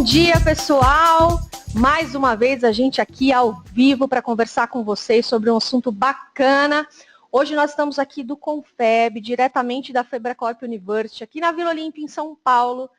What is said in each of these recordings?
dia, pessoal! Mais uma vez a gente aqui ao vivo para conversar com vocês sobre um assunto bacana. Hoje nós estamos aqui do Confeb, diretamente da Febracorp University, aqui na Vila Olímpia, em São Paulo.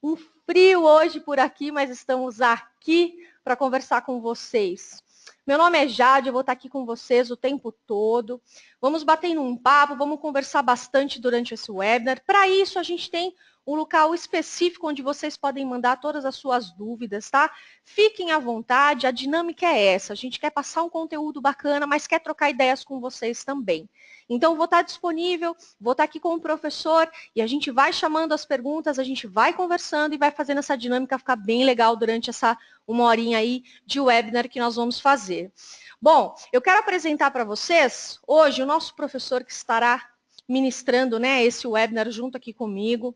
Um frio hoje por aqui, mas estamos aqui para conversar com vocês. Meu nome é Jade, eu vou estar aqui com vocês o tempo todo. Vamos bater um papo, vamos conversar bastante durante esse webinar. Para isso, a gente tem um local específico onde vocês podem mandar todas as suas dúvidas, tá? Fiquem à vontade, a dinâmica é essa. A gente quer passar um conteúdo bacana, mas quer trocar ideias com vocês também. Então, vou estar disponível, vou estar aqui com o professor e a gente vai chamando as perguntas, a gente vai conversando e vai fazendo essa dinâmica ficar bem legal durante essa uma horinha aí de webinar que nós vamos fazer. Bom, eu quero apresentar para vocês hoje o nosso professor que estará ministrando, né, esse webinar junto aqui comigo.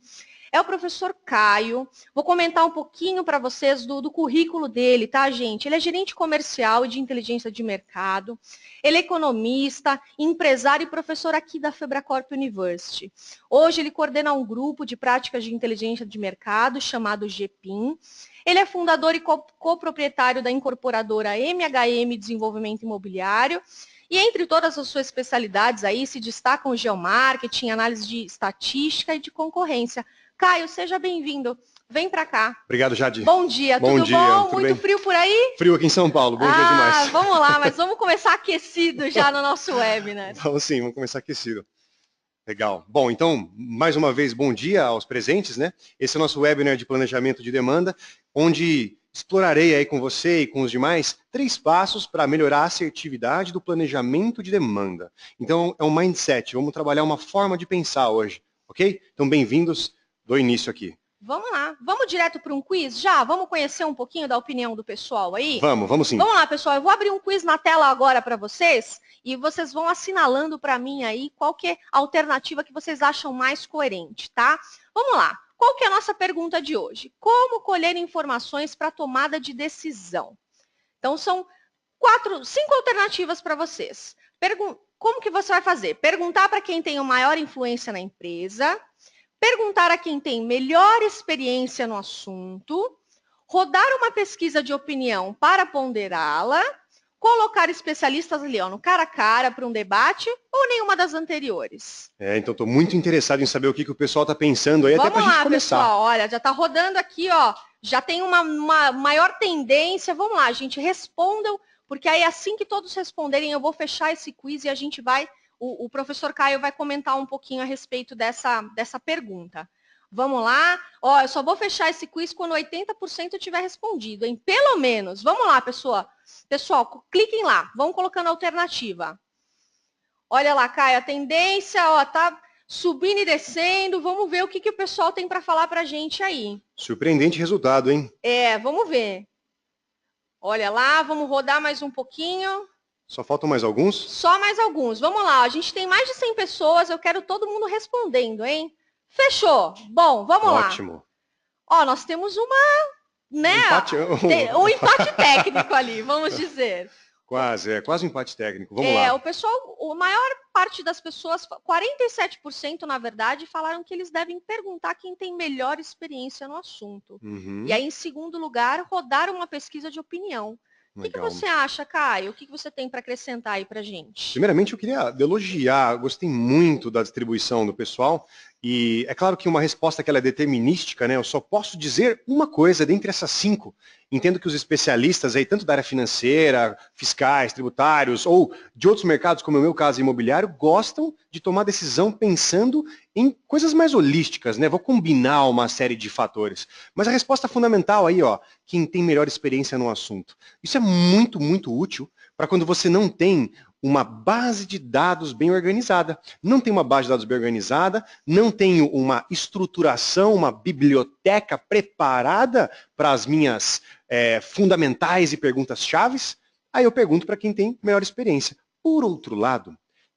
É o professor Caio. Vou comentar um pouquinho para vocês do currículo dele, tá, gente? Ele é gerente comercial e de inteligência de mercado. Ele é economista, empresário e professor aqui da Febracorp University. Hoje ele coordena um grupo de práticas de inteligência de mercado chamado GPIM. Ele é fundador e coproprietário da incorporadora MHM Desenvolvimento Imobiliário. E entre todas as suas especialidades aí se destacam o geomarketing, análise de estatística e de concorrência. Caio, seja bem-vindo. Vem para cá. Obrigado, Jade. Bom dia, tudo bom? Tudo muito bem? Frio por aí? Frio aqui em São Paulo, bom dia demais. Vamos lá, mas vamos começar aquecido já no nosso webinar. Vamos sim, vamos começar aquecido. Legal. Bom, então, mais uma vez, bom dia aos presentes, né? Esse é o nosso webinar de planejamento de demanda, onde explorarei aí com você e com os demais 3 passos para melhorar a assertividade do planejamento de demanda. Então, é um mindset, vamos trabalhar uma forma de pensar hoje, ok? Então, bem-vindos, dou início aqui. Vamos lá, vamos direto para um quiz já? Vamos conhecer um pouquinho da opinião do pessoal aí? Vamos sim. Vamos lá, pessoal, eu vou abrir um quiz na tela agora para vocês e vocês vão assinalando para mim aí qual que é a alternativa que vocês acham mais coerente, tá? Vamos lá. Qual que é a nossa pergunta de hoje? Como colher informações para tomada de decisão? Então, são 5 alternativas para vocês. Como que você vai fazer? Perguntar para quem tem maior influência na empresa, perguntar a quem tem melhor experiência no assunto, rodar uma pesquisa de opinião para ponderá-la, colocar especialistas ali, ó, no cara a cara para um debate ou nenhuma das anteriores? Então estou muito interessado em saber o que o pessoal está pensando aí, até para a gente começar. Vamos lá, pessoal, olha, já está rodando aqui, ó, já tem uma maior tendência. Vamos lá, gente, respondam, porque aí assim que todos responderem, eu vou fechar esse quiz e a gente vai, o professor Caio vai comentar um pouquinho a respeito dessa pergunta. Vamos lá. Ó, eu só vou fechar esse quiz quando 80% tiver respondido, hein? Pelo menos. Vamos lá, pessoal. Pessoal, cliquem lá. Vamos colocando a alternativa. Olha lá, Caio, a tendência, ó, tá subindo e descendo. Vamos ver o que o pessoal tem para falar pra gente aí. Surpreendente resultado, hein? Vamos ver. Olha lá, vamos rodar mais um pouquinho. Só faltam mais alguns? Só mais alguns. Vamos lá, a gente tem mais de 100 pessoas. Eu quero todo mundo respondendo, hein? Fechou. Bom, vamos lá. Ótimo. Ó, nós temos né? Um empate técnico ali, vamos dizer. Quase um empate técnico. Vamos lá. O pessoal, a maior parte das pessoas, 47% na verdade, falaram que eles devem perguntar quem tem melhor experiência no assunto. Uhum. E aí, em segundo lugar, rodar uma pesquisa de opinião. O que você acha, Caio? O que você tem para acrescentar aí para gente? Primeiramente, eu queria elogiar, gostei muito da distribuição do pessoal. E é claro que uma resposta que ela é determinística, né? Eu só posso dizer uma coisa dentre essas 5. Entendo que os especialistas aí, tanto da área financeira, fiscais, tributários, ou de outros mercados, como é o meu caso imobiliário, gostam de tomar decisão pensando em coisas mais holísticas, né? Vou combinar uma série de fatores. Mas a resposta fundamental aí, ó, quem tem melhor experiência no assunto. Isso é muito, muito útil para quando você não tem uma base de dados bem organizada. Não tem uma base de dados bem organizada, não tenho uma estruturação, uma biblioteca preparada para as minhas fundamentais e perguntas chaves. Aí eu pergunto para quem tem melhor experiência. Por outro lado,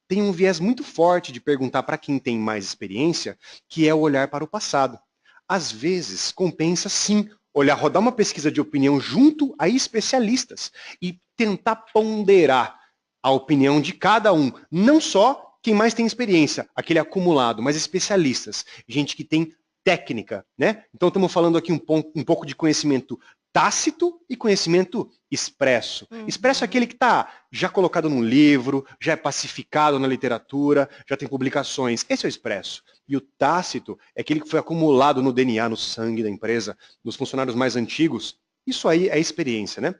tem um viés muito forte de perguntar para quem tem mais experiência, que é o olhar para o passado. Às vezes, compensa sim rodar uma pesquisa de opinião junto a especialistas e tentar ponderar a opinião de cada um, não só quem mais tem experiência, aquele acumulado, mas especialistas, gente que tem técnica, né? Então estamos falando aqui um pouco de conhecimento tácito e conhecimento expresso. Expresso é aquele que está já colocado num livro, já é pacificado na literatura, já tem publicações. Esse é o expresso. E o tácito é aquele que foi acumulado no DNA, no sangue da empresa, nos funcionários mais antigos. Isso aí é experiência, né?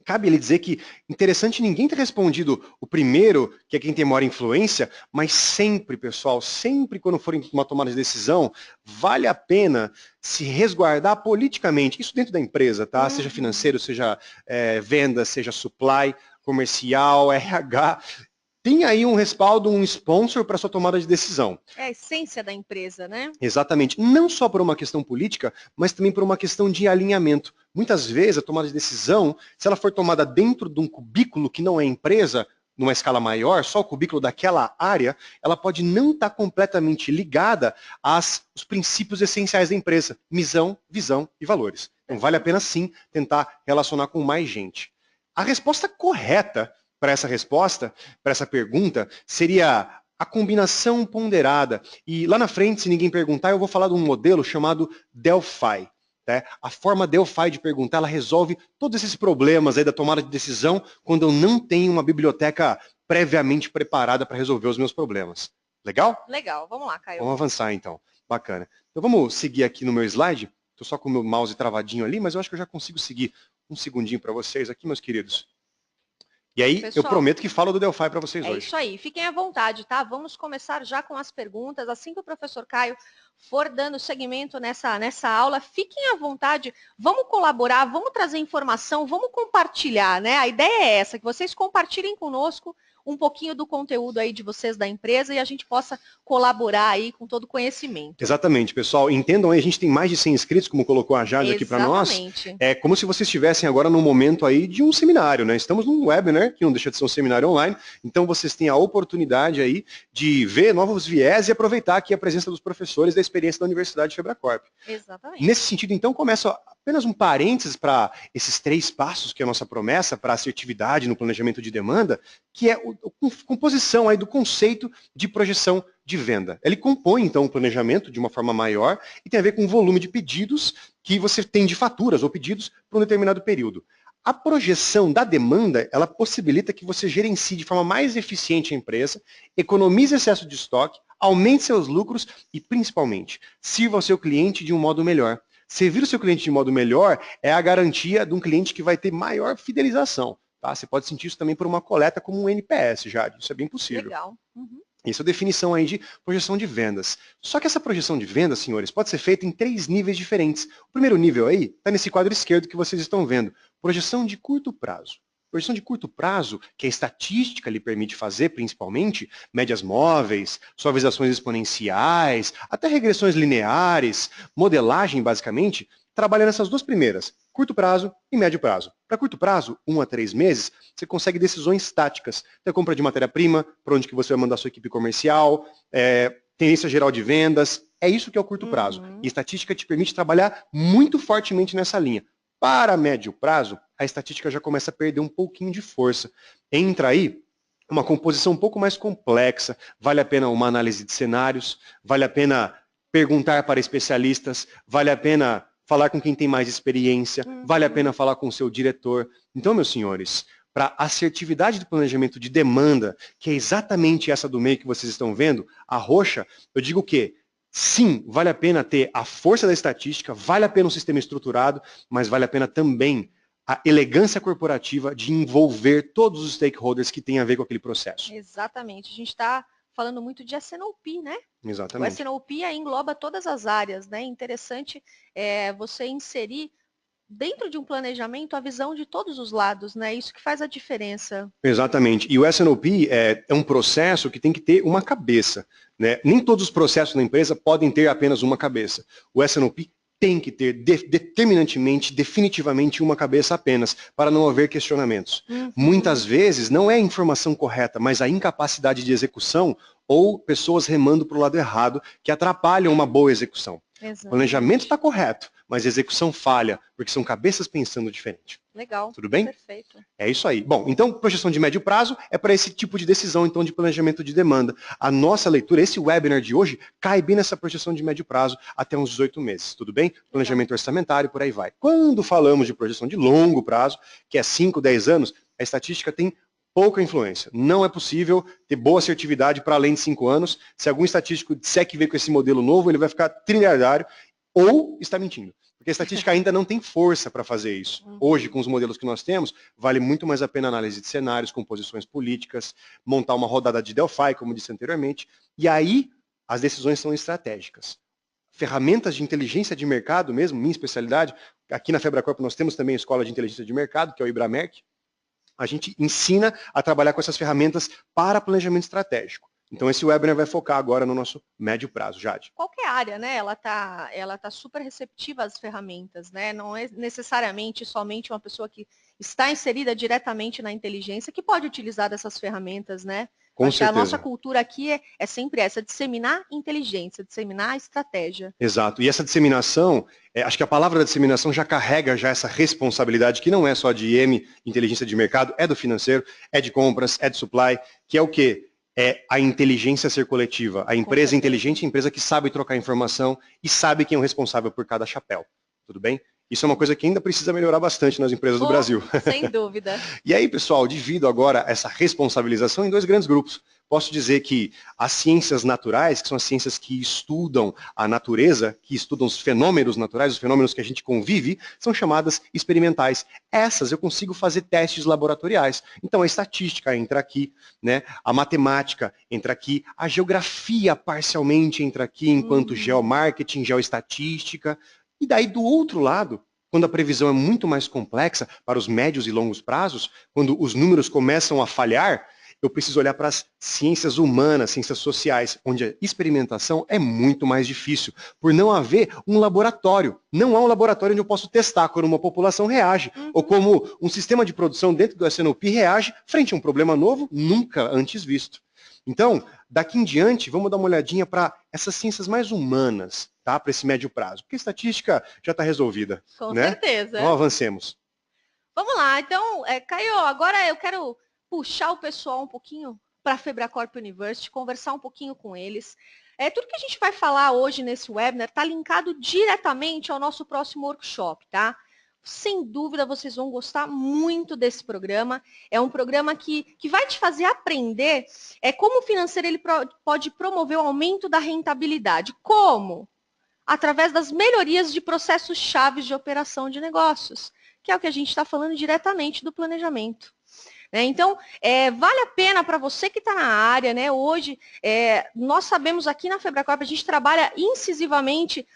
Cabe ele dizer que, interessante, ninguém ter respondido o primeiro, que é quem tem maior influência, mas sempre, pessoal, sempre quando for uma tomada de decisão, vale a pena se resguardar politicamente, isso dentro da empresa, tá? Seja financeiro, seja venda, seja supply, comercial, RH, tem aí um respaldo, um sponsor para sua tomada de decisão. É a essência da empresa, né? Exatamente. Não só por uma questão política, mas também por uma questão de alinhamento. Muitas vezes a tomada de decisão, se ela for tomada dentro de um cubículo que não é empresa, numa escala maior, só o cubículo daquela área, ela pode não estar completamente ligada aos princípios essenciais da empresa. Missão, visão e valores. Então vale a pena sim tentar relacionar com mais gente. A resposta correta para essa pergunta, seria a combinação ponderada. E lá na frente, se ninguém perguntar, eu vou falar de um modelo chamado Delphi. Tá? A forma Delphi de perguntar, ela resolve todos esses problemas aí da tomada de decisão quando eu não tenho uma biblioteca previamente preparada para resolver os meus problemas. Legal? Legal, vamos lá, Caio. Vamos avançar então. Bacana. Então vamos seguir aqui no meu slide. Estou só com o meu mouse travadinho ali, mas eu acho que eu já consigo seguir um segundinho para vocês aqui, meus queridos. E aí, pessoal, eu prometo que falo do Delphi para vocês hoje. É isso aí, fiquem à vontade, tá? Vamos começar já com as perguntas. Assim que o professor Caio for dando segmento nessa aula, fiquem à vontade, vamos colaborar, vamos trazer informação, vamos compartilhar, né? A ideia é essa, que vocês compartilhem conosco um pouquinho do conteúdo aí de vocês da empresa e a gente possa colaborar aí com todo o conhecimento. Exatamente, pessoal. Entendam aí, a gente tem mais de 100 inscritos, como colocou a Jade aqui para nós. É como se vocês estivessem agora num momento aí de um seminário, né? Estamos num webinar, que não deixa de ser um seminário online, então vocês têm a oportunidade aí de ver novos viés e aproveitar aqui a presença dos professores da experiência da Universidade Febracorp. Exatamente. Nesse sentido, então, começo apenas um parênteses para esses 3 passos que é a nossa promessa para a assertividade no planejamento de demanda, que é a composição aí do conceito de projeção de venda. Ele compõe, então, o planejamento de uma forma maior e tem a ver com o volume de pedidos que você tem de faturas ou pedidos para um determinado período. A projeção da demanda, ela possibilita que você gerencie de forma mais eficiente a empresa, economize excesso de estoque, aumente seus lucros e, principalmente, sirva ao seu cliente de um modo melhor. Servir o seu cliente de modo melhor é a garantia de um cliente que vai ter maior fidelização. Tá? Você pode sentir isso também por uma coleta como um NPS, Jade. Isso é bem possível. Legal. Uhum. Essa é a definição aí de projeção de vendas. Só que essa projeção de vendas, senhores, pode ser feita em 3 níveis diferentes. O primeiro nível aí está nesse quadro esquerdo que vocês estão vendo. Projeção de curto prazo. Projeção de curto prazo, que a estatística lhe permite fazer, principalmente, médias móveis, suavizações exponenciais, até regressões lineares, modelagem, basicamente, trabalha nessas 2 primeiras, curto prazo e médio prazo. Para curto prazo, 1 a 3 meses, você consegue decisões táticas. Então, compra de matéria-prima, para onde que você vai mandar sua equipe comercial, tendência geral de vendas, é isso que é o curto prazo. E estatística te permite trabalhar muito fortemente nessa linha. Para médio prazo, a estatística já começa a perder um pouquinho de força. Entra aí uma composição um pouco mais complexa, vale a pena uma análise de cenários, vale a pena perguntar para especialistas, vale a pena falar com quem tem mais experiência, vale a pena falar com o seu diretor. Então, meus senhores, para a assertividade do planejamento de demanda, que é exatamente essa do meio que vocês estão vendo, a roxa, eu digo que sim, vale a pena ter a força da estatística, vale a pena um sistema estruturado, mas vale a pena também a elegância corporativa de envolver todos os stakeholders que têm a ver com aquele processo. Exatamente. A gente está falando muito de S&OP, né? Exatamente. O S&OP engloba todas as áreas, né? Interessante você inserir dentro de um planejamento a visão de todos os lados, né? Isso que faz a diferença. Exatamente. E o S&OP é um processo que tem que ter uma cabeça, né? Nem todos os processos na empresa podem ter apenas uma cabeça. O S&OP tem que ter determinantemente, definitivamente uma cabeça apenas, para não haver questionamentos. Muitas vezes não é a informação correta, mas a incapacidade de execução ou pessoas remando para o lado errado que atrapalham uma boa execução. Exatamente. O planejamento está correto, mas a execução falha, porque são cabeças pensando diferente. Legal. Tudo bem? Perfeito. É isso aí. Bom, então, projeção de médio prazo é para esse tipo de decisão, então, de planejamento de demanda. A nossa leitura, esse webinar de hoje, cai bem nessa projeção de médio prazo até uns 18 meses, tudo bem? Planejamento orçamentário, por aí vai. Quando falamos de projeção de longo prazo, que é 5, 10 anos, a estatística tem pouca influência. Não é possível ter boa assertividade para além de 5 anos. Se algum estatístico disser que veio com esse modelo novo, ele vai ficar trilhardário ou está mentindo. Porque a estatística ainda não tem força para fazer isso. Hoje, com os modelos que nós temos, vale muito mais a pena análise de cenários, composições políticas, montar uma rodada de Delphi, como disse anteriormente, e aí as decisões são estratégicas. Ferramentas de inteligência de mercado mesmo, minha especialidade, aqui na Febracorp nós temos também a Escola de Inteligência de Mercado, que é o Ibramerc. A gente ensina a trabalhar com essas ferramentas para planejamento estratégico. Então esse webinar vai focar agora no nosso médio prazo, Jade. Qualquer área, né? Ela tá super receptiva às ferramentas, né? Não é necessariamente somente uma pessoa que está inserida diretamente na inteligência que pode utilizar dessas ferramentas, né? Com Acho que a certeza. nossa cultura aqui é sempre essa, disseminar inteligência, disseminar estratégia. Exato. E essa disseminação, acho que a palavra da disseminação já carrega já essa responsabilidade, que não é só de IM, inteligência de mercado, é do financeiro, é de compras, é de supply, que é o quê? É a inteligência ser coletiva. A empresa inteligente é a empresa que sabe trocar informação e sabe quem é o responsável por cada chapéu. Tudo bem? Isso é uma coisa que ainda precisa melhorar bastante nas empresas do Brasil. Sem dúvida. E aí, pessoal, divido agora essa responsabilização em 2 grandes grupos. Posso dizer que as ciências naturais, que são as ciências que estudam a natureza, que estudam os fenômenos naturais, os fenômenos que a gente convive, são chamadas experimentais. Essas eu consigo fazer testes laboratoriais. Então a estatística entra aqui, né? A matemática entra aqui, a geografia parcialmente entra aqui, enquanto geomarketing, geoestatística. E daí do outro lado, quando a previsão é muito mais complexa para os médios e longos prazos, quando os números começam a falhar, eu preciso olhar para as ciências humanas, ciências sociais, onde a experimentação é muito mais difícil, por não haver um laboratório. Não há um laboratório onde eu posso testar como uma população reage, ou como um sistema de produção dentro do S&OP reage frente a um problema novo, nunca antes visto. Então, daqui em diante, vamos dar uma olhadinha para essas ciências mais humanas, tá? Para esse médio prazo, porque a estatística já está resolvida. Com né? certeza. Então, avancemos. Vamos lá, então, Caio, agora eu quero puxar o pessoal um pouquinho para a Febracorp University, conversar um pouquinho com eles. Tudo que a gente vai falar hoje nesse webinar está linkado diretamente ao nosso próximo workshop, tá? Sem dúvida, vocês vão gostar muito desse programa. É um programa que vai te fazer aprender como o financeiro ele pode promover o aumento da rentabilidade. Como? Através das melhorias de processos chaves de operação de negócios, que é o que a gente está falando diretamente do planejamento. Então, vale a pena para você que está na área, né? Hoje, nós sabemos aqui na Febracorp, a gente trabalha incisivamente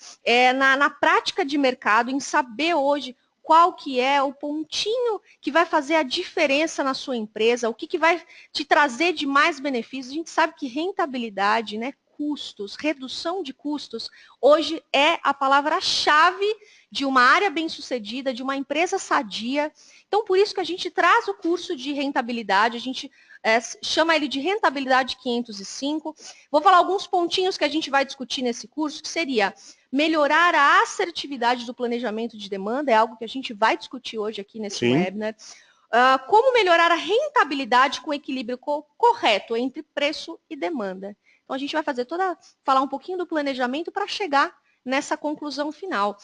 na prática de mercado, em saber hoje qual que é o pontinho que vai fazer a diferença na sua empresa, o que vai te trazer de mais benefícios. A gente sabe que rentabilidade, né? Custos, redução de custos, hoje é a palavra-chave de uma área bem-sucedida, de uma empresa sadia. Então, por isso que a gente traz o curso de rentabilidade, a gente chama ele de Rentabilidade 505. Vou falar alguns pontinhos que a gente vai discutir nesse curso, que seria melhorar a assertividade do planejamento de demanda, é algo que a gente vai discutir hoje aqui nesse webinar. Como melhorar a rentabilidade com equilíbrio correto entre preço e demanda. Então, a gente vai falar um pouquinho do planejamento para chegar nessa conclusão final.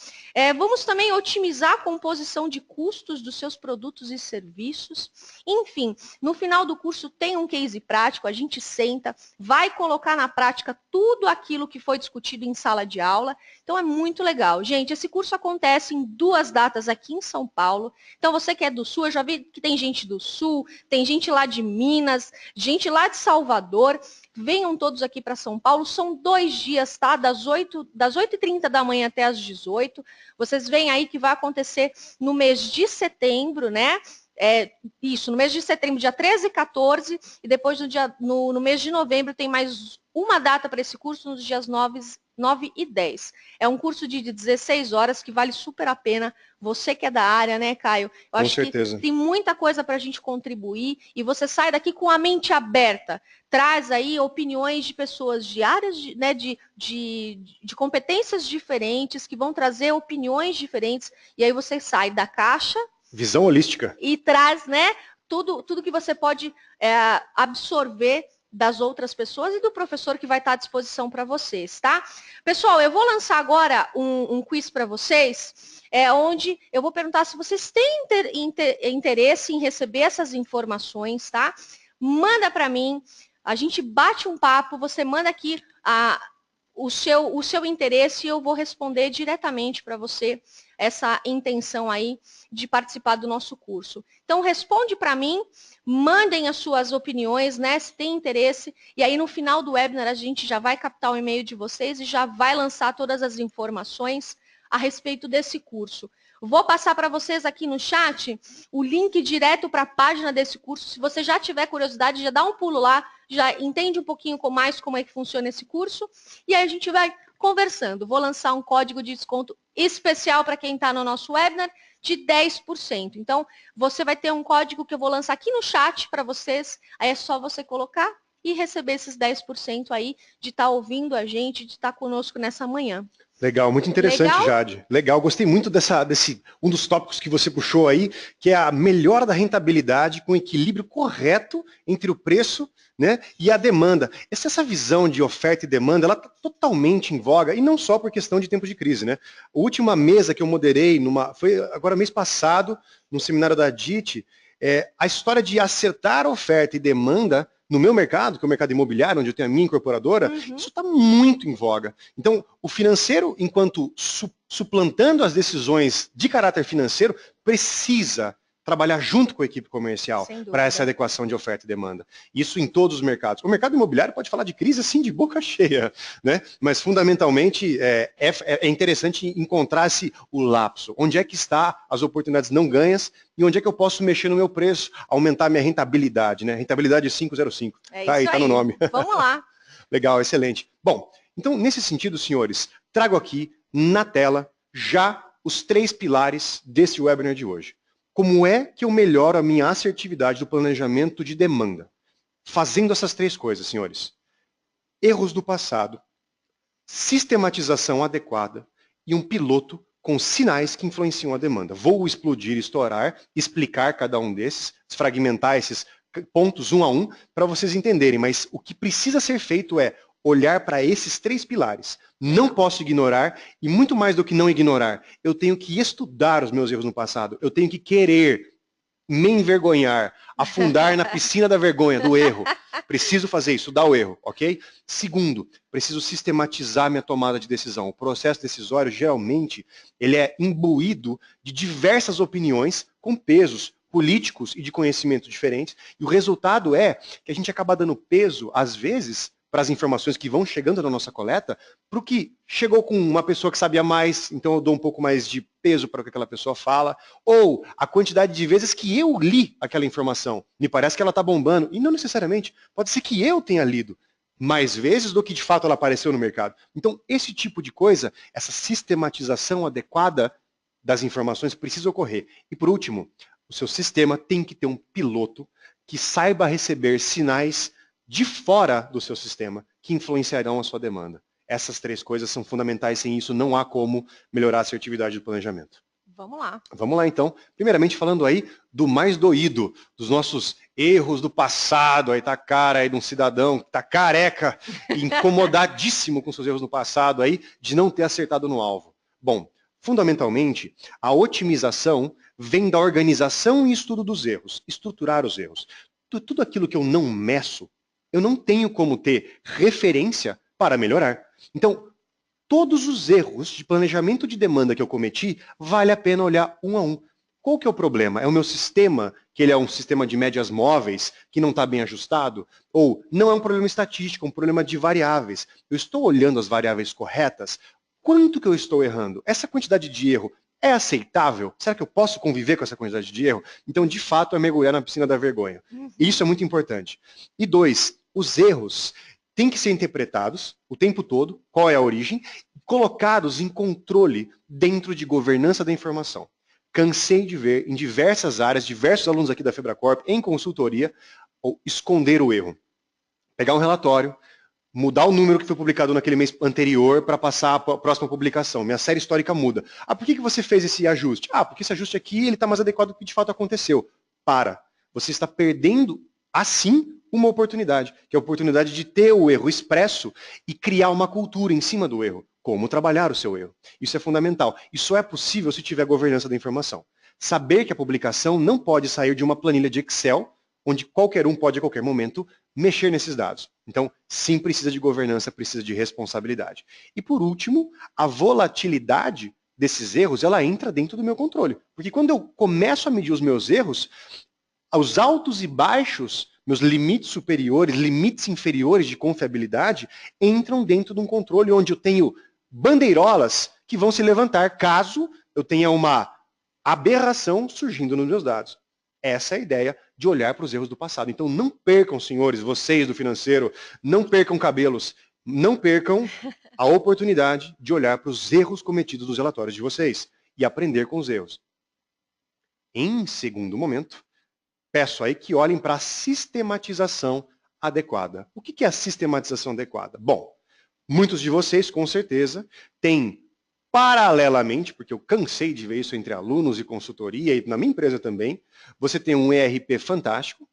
Vamos também otimizar a composição de custos dos seus produtos e serviços. Enfim, no final do curso tem um case prático, a gente senta, vai colocar na prática tudo aquilo que foi discutido em sala de aula. Então é muito legal. Gente, esse curso acontece em 2 datas aqui em São Paulo. Então você que é do Sul, eu já vi que tem gente do Sul, tem gente lá de Minas, gente lá de Salvador. Venham todos aqui para São Paulo, são 2 dias, tá? Das 8h30 da manhã até as 18. Vocês veem aí que vai acontecer no mês de setembro, né? No mês de setembro, dia 13 e 14, e depois no mês de novembro tem mais uma data para esse curso, nos dias 9 9 e 10. É um curso de 16 horas que vale super a pena. Você que é da área, né, Caio? Eu acho que tem muita coisa para a gente contribuir e você sai daqui com a mente aberta. Traz aí opiniões de pessoas de áreas, né, de competências diferentes, que vão trazer opiniões diferentes. E aí você sai da caixa. Visão holística. E traz, né, tudo que você pode absorver das outras pessoas e do professor que vai estar à disposição para vocês, tá? Pessoal, eu vou lançar agora um quiz para vocês, onde eu vou perguntar se vocês têm interesse em receber essas informações, tá? Manda para mim, a gente bate um papo, você manda aqui o seu interesse e eu vou responder diretamente para você essa intenção aí de participar do nosso curso. Então, responde para mim, mandem as suas opiniões, né, se tem interesse, e aí no final do webinar a gente já vai captar o e-mail de vocês e já vai lançar todas as informações a respeito desse curso. Vou passar para vocês aqui no chat o link direto para a página desse curso. Se você já tiver curiosidade, já dá um pulo lá, já entende um pouquinho mais como é que funciona esse curso, e aí a gente vai conversando. Vou lançar um código de desconto especial para quem está no nosso webinar de 10%. Então, você vai ter um código que eu vou lançar aqui no chat para vocês, aí é só você colocar e receber esses 10% aí de estar ouvindo a gente, de estar conosco nessa manhã. Legal, muito interessante, legal? Jade. Legal, gostei muito desse um dos tópicos que você puxou aí, que é a melhora da rentabilidade com equilíbrio correto entre o preço, né, e a demanda. Essa visão de oferta e demanda, ela está totalmente em voga, e não só por questão de tempo de crise, né? A última mesa que eu moderei, foi agora mês passado, num seminário da DIT, a história de acertar oferta e demanda no meu mercado, que é o mercado imobiliário, onde eu tenho a minha incorporadora, isso está muito em voga. Então, o financeiro, enquanto suplantando as decisões de caráter financeiro, precisa trabalhar junto com a equipe comercial para essa adequação de oferta e demanda. Isso em todos os mercados. O mercado imobiliário pode falar de crise assim de boca cheia, né? Mas fundamentalmente é interessante encontrar-se o lapso. Onde é que está as oportunidades não ganhas e onde é que eu posso mexer no meu preço, aumentar minha rentabilidade, né? Rentabilidade 505. Tá aí, tá no nome. Vamos lá. Legal, excelente. Bom, então nesse sentido, senhores, trago aqui na tela já os 3 pilares desse webinar de hoje. Como é que eu melhoro a minha assertividade do planejamento de demanda? Fazendo essas 3 coisas, senhores. Erros do passado, sistematização adequada e um piloto com sinais que influenciam a demanda. Vou explodir, estourar, explicar cada um desses, fragmentar esses pontos um a um, para vocês entenderem. Mas o que precisa ser feito é olhar para esses 3 pilares. Não posso ignorar, e muito mais do que não ignorar, eu tenho que estudar os meus erros no passado. Eu tenho que querer me envergonhar, afundar na piscina da vergonha, do erro. Preciso fazer isso, estudar o erro, ok? Segundo, preciso sistematizar minha tomada de decisão. O processo decisório, geralmente, ele é imbuído de diversas opiniões com pesos políticos e de conhecimento diferentes, e o resultado é que a gente acaba dando peso, às vezes, para as informações que vão chegando na nossa coleta, para o que chegou com uma pessoa que sabia mais, então eu dou um pouco mais de peso para o que aquela pessoa fala, ou a quantidade de vezes que eu li aquela informação. Me parece que ela está bombando, e não necessariamente, pode ser que eu tenha lido mais vezes do que de fato ela apareceu no mercado. Então, esse tipo de coisa, essa sistematização adequada das informações precisa ocorrer. E por último, o seu sistema tem que ter um piloto que saiba receber sinais de fora do seu sistema, que influenciarão a sua demanda. Essas 3 coisas são fundamentais, sem isso não há como melhorar a assertividade do planejamento. Vamos lá. Vamos lá, então. Primeiramente, falando aí do mais doído, dos nossos erros do passado. Aí tá a cara aí de um cidadão que tá careca, incomodadíssimo com seus erros no passado aí, de não ter acertado no alvo. Bom, fundamentalmente, a otimização vem da organização e estudo dos erros, estruturar os erros. Tudo aquilo que eu não meço, eu não tenho como ter referência para melhorar. Então, todos os erros de planejamento de demanda que eu cometi, vale a pena olhar um a um. Qual que é o problema? É o meu sistema, que ele é um sistema de médias móveis, que não está bem ajustado? Ou não é um problema estatístico, é um problema de variáveis? Eu estou olhando as variáveis corretas? Quanto que eu estou errando? Essa quantidade de erro é aceitável? Será que eu posso conviver com essa quantidade de erro? Então, de fato, é mergulhar na piscina da vergonha. Isso é muito importante. E 2, os erros têm que ser interpretados o tempo todo, qual é a origem, colocados em controle dentro de governança da informação. Cansei de ver em diversas áreas, diversos alunos aqui da FebraCorp, em consultoria, ou esconder o erro. Pegar um relatório, mudar o número que foi publicado naquele mês anterior para passar a próxima publicação. Minha série histórica muda. Ah, por que você fez esse ajuste? Ah, porque esse ajuste aqui ele está mais adequado do que de fato aconteceu. Para. Você está perdendo, assim, uma oportunidade, que é a oportunidade de ter o erro expresso e criar uma cultura em cima do erro. Como trabalhar o seu erro. Isso é fundamental. E só é possível se tiver governança da informação. Saber que a publicação não pode sair de uma planilha de Excel, onde qualquer um pode, a qualquer momento, mexer nesses dados. Então, sim, precisa de governança, precisa de responsabilidade. E, por último, a volatilidade desses erros, ela entra dentro do meu controle. Porque quando eu começo a medir os meus erros, os altos e baixos, meus limites superiores, limites inferiores de confiabilidade, entram dentro de um controle onde eu tenho bandeirolas que vão se levantar caso eu tenha uma aberração surgindo nos meus dados. Essa é a ideia de olhar para os erros do passado. Então não percam, senhores, vocês do financeiro, não percam cabelos, não percam a oportunidade de olhar para os erros cometidos nos relatórios de vocês e aprender com os erros. Em segundo momento, peço aí que olhem para a sistematização adequada. O que é a sistematização adequada? Bom, muitos de vocês, com certeza, têm paralelamente, porque eu cansei de ver isso entre alunos e consultoria, e na minha empresa também, você tem um ERP fantástico,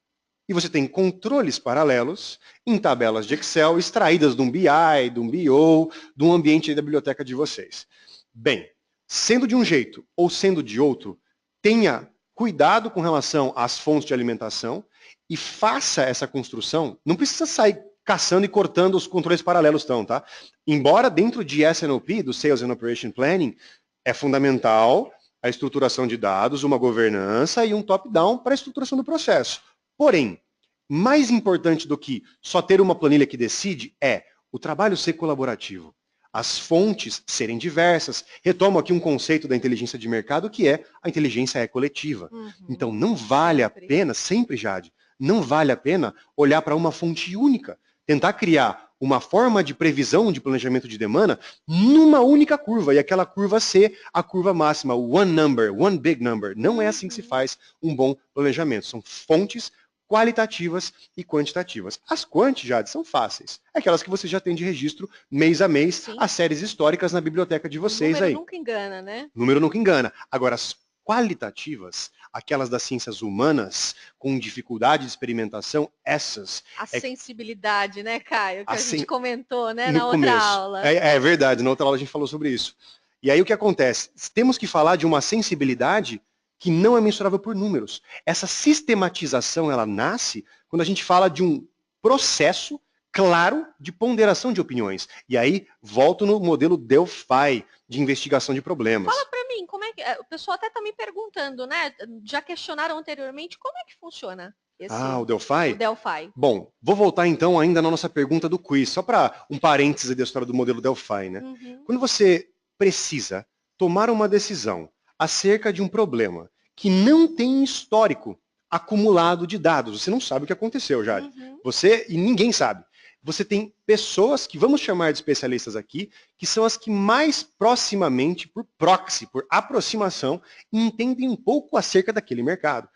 e você tem controles paralelos em tabelas de Excel extraídas de um BI, de um BO, de um ambiente da biblioteca de vocês. Bem, sendo de um jeito ou sendo de outro, tenha cuidado com relação às fontes de alimentação e faça essa construção. Não precisa sair caçando e cortando os controles paralelos estão, tá? Embora dentro de S&OP, do Sales and Operation Planning, é fundamental a estruturação de dados, uma governança e um top-down para a estruturação do processo. Porém, mais importante do que só ter uma planilha que decide é o trabalho ser colaborativo. As fontes serem diversas. Retomo aqui um conceito da inteligência de mercado que é a inteligência coletiva. Então não vale a pena, sempre, Jade, não vale a pena olhar para uma fonte única. Tentar criar uma forma de previsão de planejamento de demanda numa única curva, e aquela curva ser a curva máxima, one number, one big number. Não é assim que se faz um bom planejamento. São fontes qualitativas e quantitativas. As quanti, Jade, são fáceis. Aquelas que você já tem de registro mês a mês, sim, as séries históricas na biblioteca de vocês aí. O número nunca engana, né? O número nunca engana. Agora, as qualitativas, aquelas das ciências humanas, com dificuldade de experimentação, essas... A sensibilidade, né, Caio? Que a gente comentou, né, na outra aula. É verdade, na outra aula a gente falou sobre isso. E aí o que acontece? Temos que falar de uma sensibilidade que não é mensurável por números. Essa sistematização, ela nasce quando a gente fala de um processo claro de ponderação de opiniões. E aí, volto no modelo Delphi, de investigação de problemas. Fala para mim, como é que... O pessoal até está me perguntando, né? Já questionaram anteriormente, como é que funciona o Delphi? O Delphi. Bom, vou voltar então ainda na nossa pergunta do quiz, só para um parêntese da história do modelo Delphi, né? Quando você precisa tomar uma decisão acerca de um problema que não tem histórico acumulado de dados, você não sabe o que aconteceu, Jade. Você, e ninguém sabe. Você tem pessoas que vamos chamar de especialistas aqui, que são as que mais proximamente, por proxy, por aproximação, entendem um pouco acerca daquele mercado.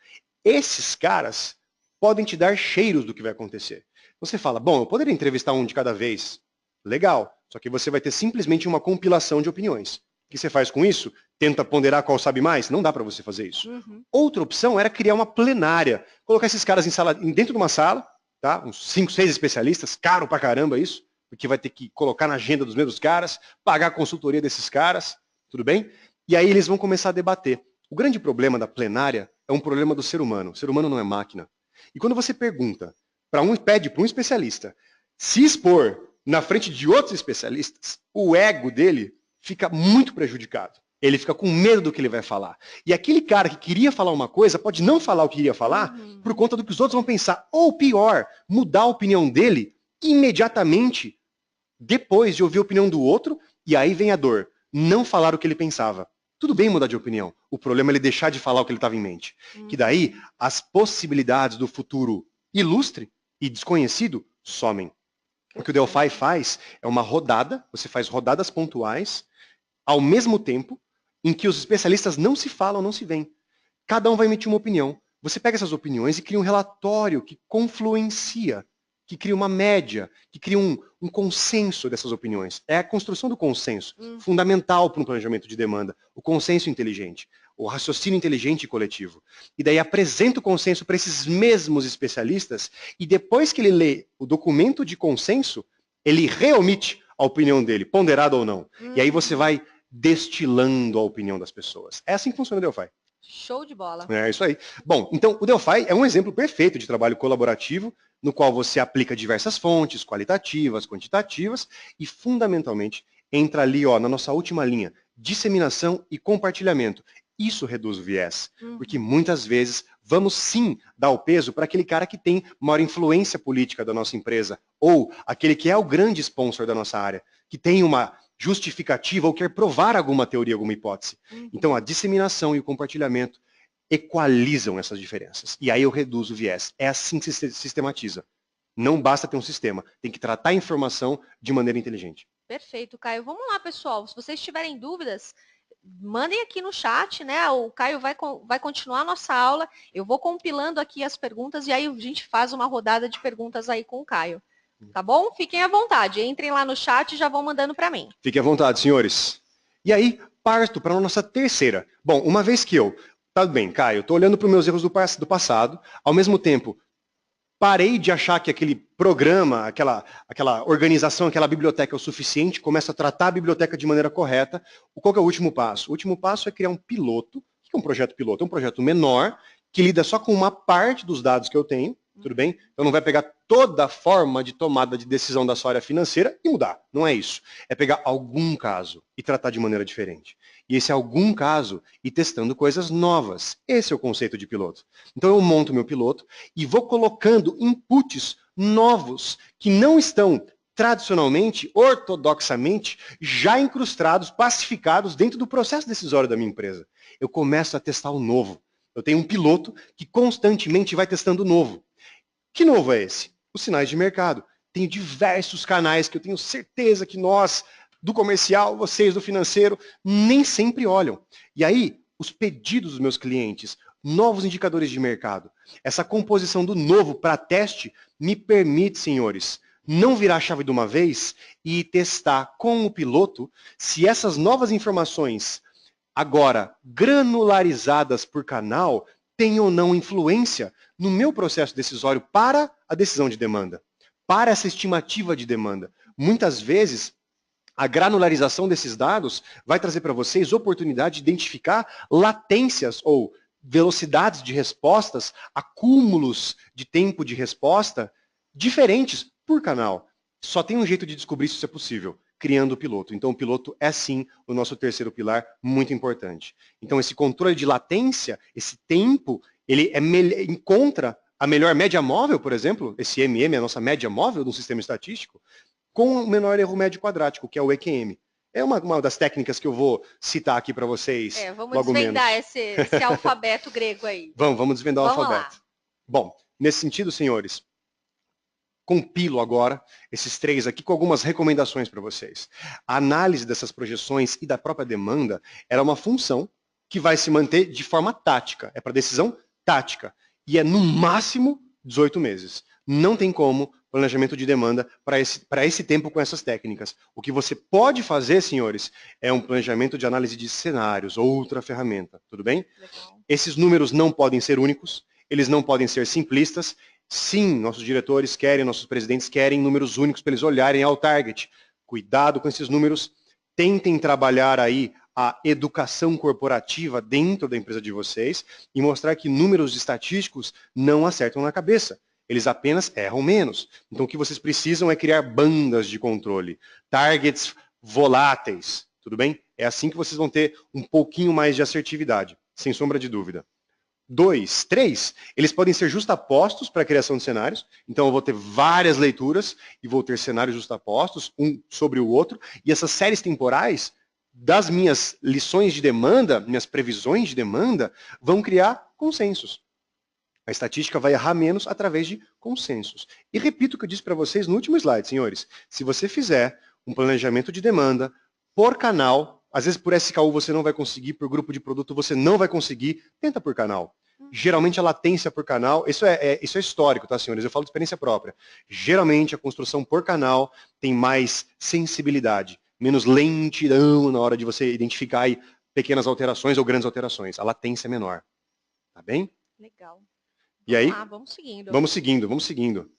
Esses caras podem te dar cheiros do que vai acontecer. Você fala, bom, eu poderia entrevistar um de cada vez. Legal, só que você vai ter simplesmente uma compilação de opiniões. O que você faz com isso? Tenta ponderar qual sabe mais? Não dá para você fazer isso. Outra opção era criar uma plenária. Colocar esses caras dentro de uma sala, tá? Uns 5, 6 especialistas, caro pra caramba isso, porque vai ter que colocar na agenda dos mesmos caras, pagar a consultoria desses caras, tudo bem? E aí eles vão começar a debater. O grande problema da plenária é um problema do ser humano. O ser humano não é máquina. E quando você pergunta, pede para um especialista se expor na frente de outros especialistas, o ego dele fica muito prejudicado. Ele fica com medo do que ele vai falar. E aquele cara que queria falar uma coisa pode não falar o que queria falar por conta do que os outros vão pensar. Ou pior, mudar a opinião dele imediatamente depois de ouvir a opinião do outro, e aí vem a dor. Não falar o que ele pensava. Tudo bem mudar de opinião. O problema é ele deixar de falar o que ele estava em mente. Que daí as possibilidades do futuro ilustre e desconhecido somem. O que o Delphi faz é uma rodada, você faz rodadas pontuais, ao mesmo tempo em que os especialistas não se falam, não se veem. Cada um vai emitir uma opinião. Você pega essas opiniões e cria um relatório que confluencia, que cria uma média, que cria um consenso dessas opiniões. É a construção do consenso, fundamental para um planejamento de demanda, o consenso inteligente, o raciocínio inteligente e coletivo. E daí apresenta o consenso para esses mesmos especialistas e depois que ele lê o documento de consenso, ele reomite a opinião dele, ponderada ou não. E aí você vai destilando a opinião das pessoas. É assim que funciona o Delphi. Show de bola. É isso aí. Bom, então o Delphi é um exemplo perfeito de trabalho colaborativo, no qual você aplica diversas fontes, qualitativas, quantitativas, e fundamentalmente entra ali ó, na nossa última linha, disseminação e compartilhamento. Isso reduz o viés, porque muitas vezes vamos sim dar o peso para aquele cara que tem maior influência política da nossa empresa, ou aquele que é o grande sponsor da nossa área, que tem uma justificativa ou quer provar alguma teoria, alguma hipótese. Então a disseminação e o compartilhamento equalizam essas diferenças. E aí eu reduzo o viés. É assim que se sistematiza. Não basta ter um sistema, tem que tratar a informação de maneira inteligente. Perfeito, Caio. Vamos lá, pessoal. Se vocês tiverem dúvidas, mandem aqui no chat, né? O Caio vai continuar a nossa aula. Eu vou compilando aqui as perguntas e aí a gente faz uma rodada de perguntas aí com o Caio. Tá bom? Fiquem à vontade. Entrem lá no chat e já vão mandando para mim. Fiquem à vontade, senhores. E aí, parto para a nossa terceira. Bom, uma vez que eu... Tá bem, Caio, estou olhando para os meus erros do passado, ao mesmo tempo, parei de achar que aquele programa, aquela organização, aquela biblioteca é o suficiente, começo a tratar a biblioteca de maneira correta. Qual que é o último passo? O último passo é criar um piloto. O que é um projeto piloto? É um projeto menor, que lida só com uma parte dos dados que eu tenho, tudo bem? Então não vai pegar toda a forma de tomada de decisão da sua área financeira e mudar. Não é isso. É pegar algum caso e tratar de maneira diferente. E esse algum caso ir testando coisas novas. Esse é o conceito de piloto. Então eu monto meu piloto e vou colocando inputs novos que não estão tradicionalmente, ortodoxamente, já incrustados, pacificados dentro do processo decisório da minha empresa. Eu começo a testar o novo. Eu tenho um piloto que constantemente vai testando o novo. Que novo é esse? Os sinais de mercado. Tenho diversos canais que eu tenho certeza que nós, do comercial, vocês do financeiro, nem sempre olham. E aí, os pedidos dos meus clientes, novos indicadores de mercado, essa composição do novo para teste, me permite, senhores, não virar a chave de uma vez e testar com o piloto se essas novas informações, agora granularizadas por canal, têm ou não influência no meu processo decisório para a decisão de demanda, para essa estimativa de demanda. Muitas vezes, a granularização desses dados vai trazer para vocês oportunidade de identificar latências ou velocidades de respostas, acúmulos de tempo de resposta diferentes por canal. Só tem um jeito de descobrir se isso é possível, criando o piloto. Então o piloto é sim o nosso terceiro pilar, muito importante. Então esse controle de latência, esse tempo, ele encontra a melhor média móvel, por exemplo, esse MM é a nossa média móvel de um sistema estatístico, com o menor erro médio quadrático, que é o EQM. É uma das técnicas que eu vou citar aqui para vocês. Vamos desvendar esse alfabeto grego aí. Vamos desvendar o alfabeto. Lá. Bom, nesse sentido, senhores, compilo agora esses três aqui com algumas recomendações para vocês. A análise dessas projeções e da própria demanda era uma função que vai se manter de forma tática. É para decisão tática. E é no máximo 18 meses. Não tem como planejamento de demanda para esse tempo com essas técnicas. O que você pode fazer, senhores, é um planejamento de análise de cenários, outra ferramenta, tudo bem? Legal. Esses números não podem ser únicos, eles não podem ser simplistas. Sim, nossos diretores querem, nossos presidentes querem números únicos para eles olharem ao target. Cuidado com esses números, tentem trabalhar aí a educação corporativa dentro da empresa de vocês e mostrar que números estatísticos não acertam na cabeça. Eles apenas erram menos. Então o que vocês precisam é criar bandas de controle, targets voláteis, tudo bem? É assim que vocês vão ter um pouquinho mais de assertividade, sem sombra de dúvida. 2, 3, eles podem ser justapostos para a criação de cenários. Então eu vou ter várias leituras e vou ter cenários justapostos, um sobre o outro. E essas séries temporais das minhas lições de demanda, minhas previsões de demanda, vão criar consensos. A estatística vai errar menos através de consensos. E repito o que eu disse para vocês no último slide, senhores. Se você fizer um planejamento de demanda por canal, às vezes por SKU você não vai conseguir, por grupo de produto você não vai conseguir, tenta por canal. Geralmente a latência por canal, isso é histórico, tá, senhores? Eu falo de experiência própria. Geralmente a construção por canal tem mais sensibilidade, menos lentidão na hora de você identificar aí pequenas alterações ou grandes alterações. A latência é menor. Tá bem? Legal. E aí? Vamos seguindo. Vamos seguindo.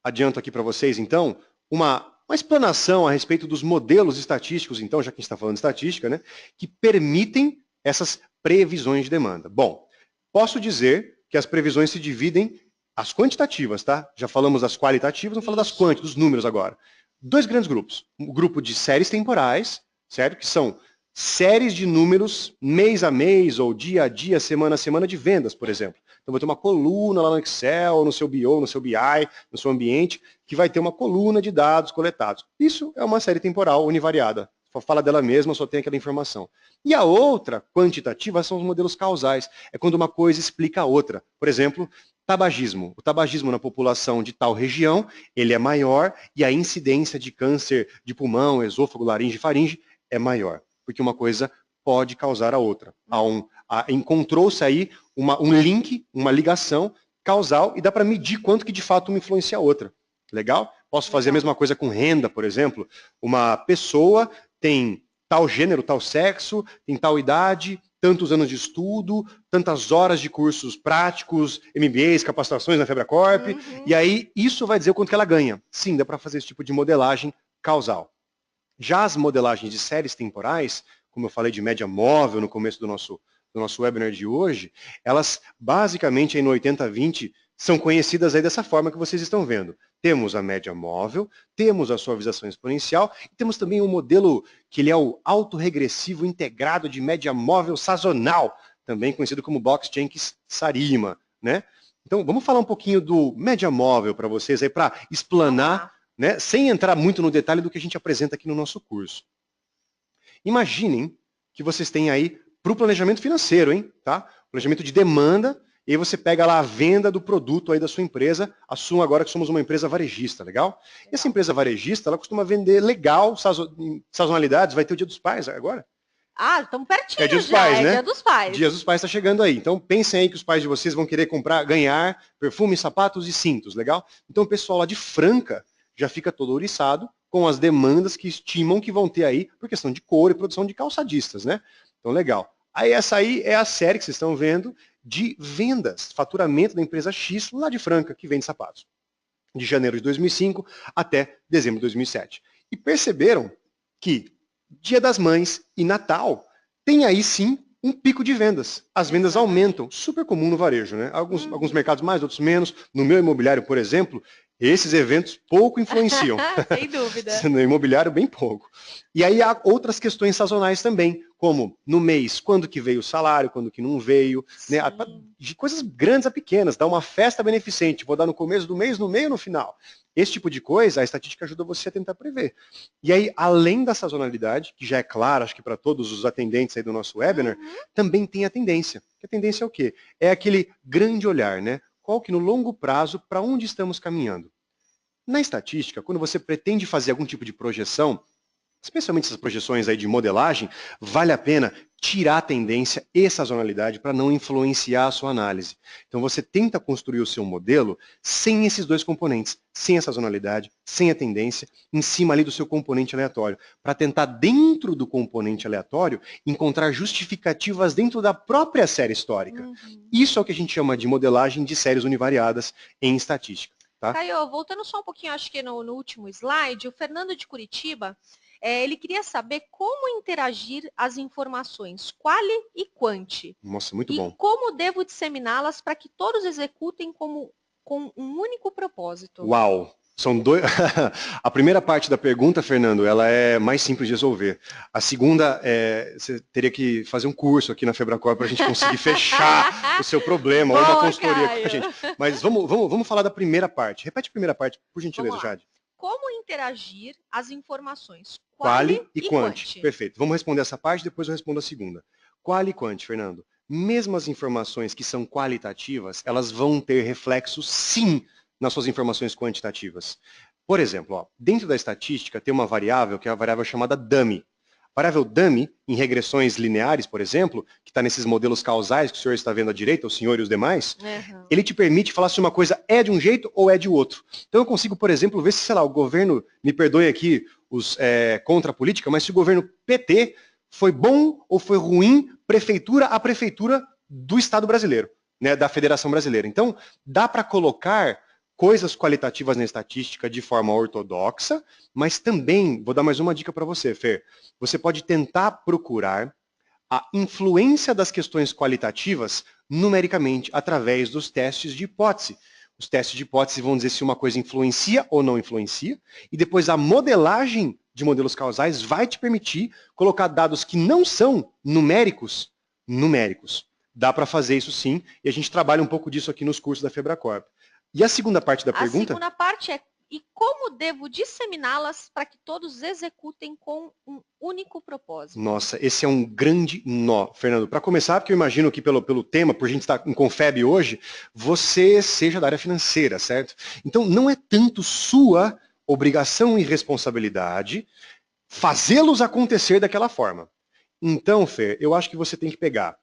Adianto aqui para vocês, então, uma explanação a respeito dos modelos estatísticos, então, já que a gente está falando de estatística, né, que permitem essas previsões de demanda. Bom, posso dizer que as previsões se dividem, as quantitativas, tá? Já falamos das qualitativas, vamos falar das quantitativas, dos números agora. Dois grandes grupos. Um grupo de séries temporais, certo? Que são séries de números mês a mês, ou dia a dia, semana a semana de vendas, por exemplo. Então vai ter uma coluna lá no Excel, no seu BO, no seu BI, no seu ambiente, que vai ter uma coluna de dados coletados. Isso é uma série temporal univariada. Fala dela mesma, só tem aquela informação. E a outra, quantitativa, são os modelos causais. É quando uma coisa explica a outra. Por exemplo, tabagismo. O tabagismo na população de tal região, ele é maior e a incidência de câncer de pulmão, esôfago, laringe e faringe é maior. Porque uma coisa pode causar a outra. Encontrou-se aí um link, uma ligação causal e dá para medir quanto que de fato uma influencia a outra. Legal? Posso fazer a mesma coisa com renda, por exemplo. Uma pessoa tem tal gênero, tal sexo, tem tal idade, tantos anos de estudo, tantas horas de cursos práticos, MBAs, capacitações na Febracorp, e aí isso vai dizer o quanto que ela ganha. Sim, dá para fazer esse tipo de modelagem causal. Já as modelagens de séries temporais, como eu falei de média móvel no começo do nosso webinar de hoje, elas basicamente aí no 80-20 são conhecidas aí dessa forma que vocês estão vendo. Temos a média móvel, temos a suavização exponencial e temos também um modelo que ele é o autorregressivo integrado de média móvel sazonal, também conhecido como Box-Jenkins-Sarima, né? Então, vamos falar um pouquinho do média móvel para vocês aí, para explanar, né, sem entrar muito no detalhe do que a gente apresenta aqui no nosso curso. Imaginem que vocês têm aí para o planejamento financeiro, hein? Tá? Planejamento de demanda, e aí você pega lá a venda do produto aí da sua empresa, assuma agora que somos uma empresa varejista, legal? E essa empresa varejista, ela costuma vender legal, sazonalidades, vai ter o Dia dos Pais agora. Estamos pertinho é Dia dos Pais, né? Dia dos Pais. Dia dos Pais está chegando aí. Então pensem aí que os pais de vocês vão querer ganhar perfumes, sapatos e cintos, legal? Então o pessoal lá de Franca já fica todo ouriçado com as demandas que estimam que vão ter aí por questão de couro e produção de calçadistas, né? Então legal. Aí essa aí é a série que vocês estão vendo de vendas, faturamento da empresa X lá de Franca, que vende sapatos. De janeiro de 2005 até dezembro de 2007. E perceberam que Dia das Mães e Natal tem aí sim um pico de vendas. As vendas aumentam, super comum no varejo, né? Alguns mercados mais, outros menos. No meu imobiliário, por exemplo, esses eventos pouco influenciam. Sem dúvida. No imobiliário, bem pouco. E aí há outras questões sazonais também, como no mês, quando que veio o salário, quando que não veio, né? De coisas grandes a pequenas, dá uma festa beneficente, vou dar no começo do mês, no meio ou no final. Esse tipo de coisa, a estatística ajuda você a tentar prever. E aí, além da sazonalidade, que já é clara, acho que para todos os atendentes aí do nosso webinar, também tem a tendência. A tendência é o quê? É aquele grande olhar, né? Qual que no longo prazo, para onde estamos caminhando? Na estatística, quando você pretende fazer algum tipo de projeção, especialmente essas projeções aí de modelagem, vale a pena tirar a tendência e sazonalidade para não influenciar a sua análise. Então você tenta construir o seu modelo sem esses dois componentes, sem a sazonalidade, sem a tendência, em cima ali do seu componente aleatório, para tentar dentro do componente aleatório encontrar justificativas dentro da própria série histórica. Isso é o que a gente chama de modelagem de séries univariadas em estatística. Tá? Caio, voltando só um pouquinho, acho que no último slide, o Fernando de Curitiba, ele queria saber como interagir as informações quali e quanti. Nossa, muito bom. E como devo disseminá-las para que todos executem com um único propósito. Uau! São dois. A primeira parte da pergunta, Fernando, ela é mais simples de resolver. A segunda, você teria que fazer um curso aqui na Febracorp para a gente conseguir fechar o seu problema, ou uma consultoria com a gente. Mas vamos falar da primeira parte. Repete a primeira parte, por gentileza, Jade. Como interagir as informações quali e quanti. Perfeito. Vamos responder essa parte, depois eu respondo a segunda. Quali e quanti, Fernando. mesmo as informações que são qualitativas, elas vão ter reflexo, sim, nas suas informações quantitativas. Por exemplo, ó, dentro da estatística tem uma variável que é a variável chamada dummy. A variável dummy, em regressões lineares, por exemplo, que está nesses modelos causais que o senhor está vendo à direita, o senhor e os demais, ele te permite falar se uma coisa é de um jeito ou é de outro. Então eu consigo, por exemplo, ver se, sei lá, o governo, me perdoe aqui os contra a política, mas se o governo PT foi bom ou foi ruim, prefeitura a prefeitura do Estado brasileiro, né, da Federação Brasileira. Então, dá para colocar coisas qualitativas na estatística de forma ortodoxa, mas também, vou dar mais uma dica para você, Fer, você pode tentar procurar a influência das questões qualitativas numericamente através dos testes de hipótese. Os testes de hipótese vão dizer se uma coisa influencia ou não influencia, e depois a modelagem de modelos causais vai te permitir colocar dados que não são numéricos. Dá para fazer isso sim, e a gente trabalha um pouco disso aqui nos cursos da Febracorp. E a segunda parte da pergunta? A segunda parte é, e como devo disseminá-las para que todos executem com um único propósito? Nossa, esse é um grande nó, Fernando. Para começar, porque eu imagino que pelo tema, por a gente estar em Confeb hoje, você seja da área financeira, certo? Então, não é tanto sua obrigação e responsabilidade fazê-los acontecer daquela forma. Então, Fer, eu acho que você tem que pegar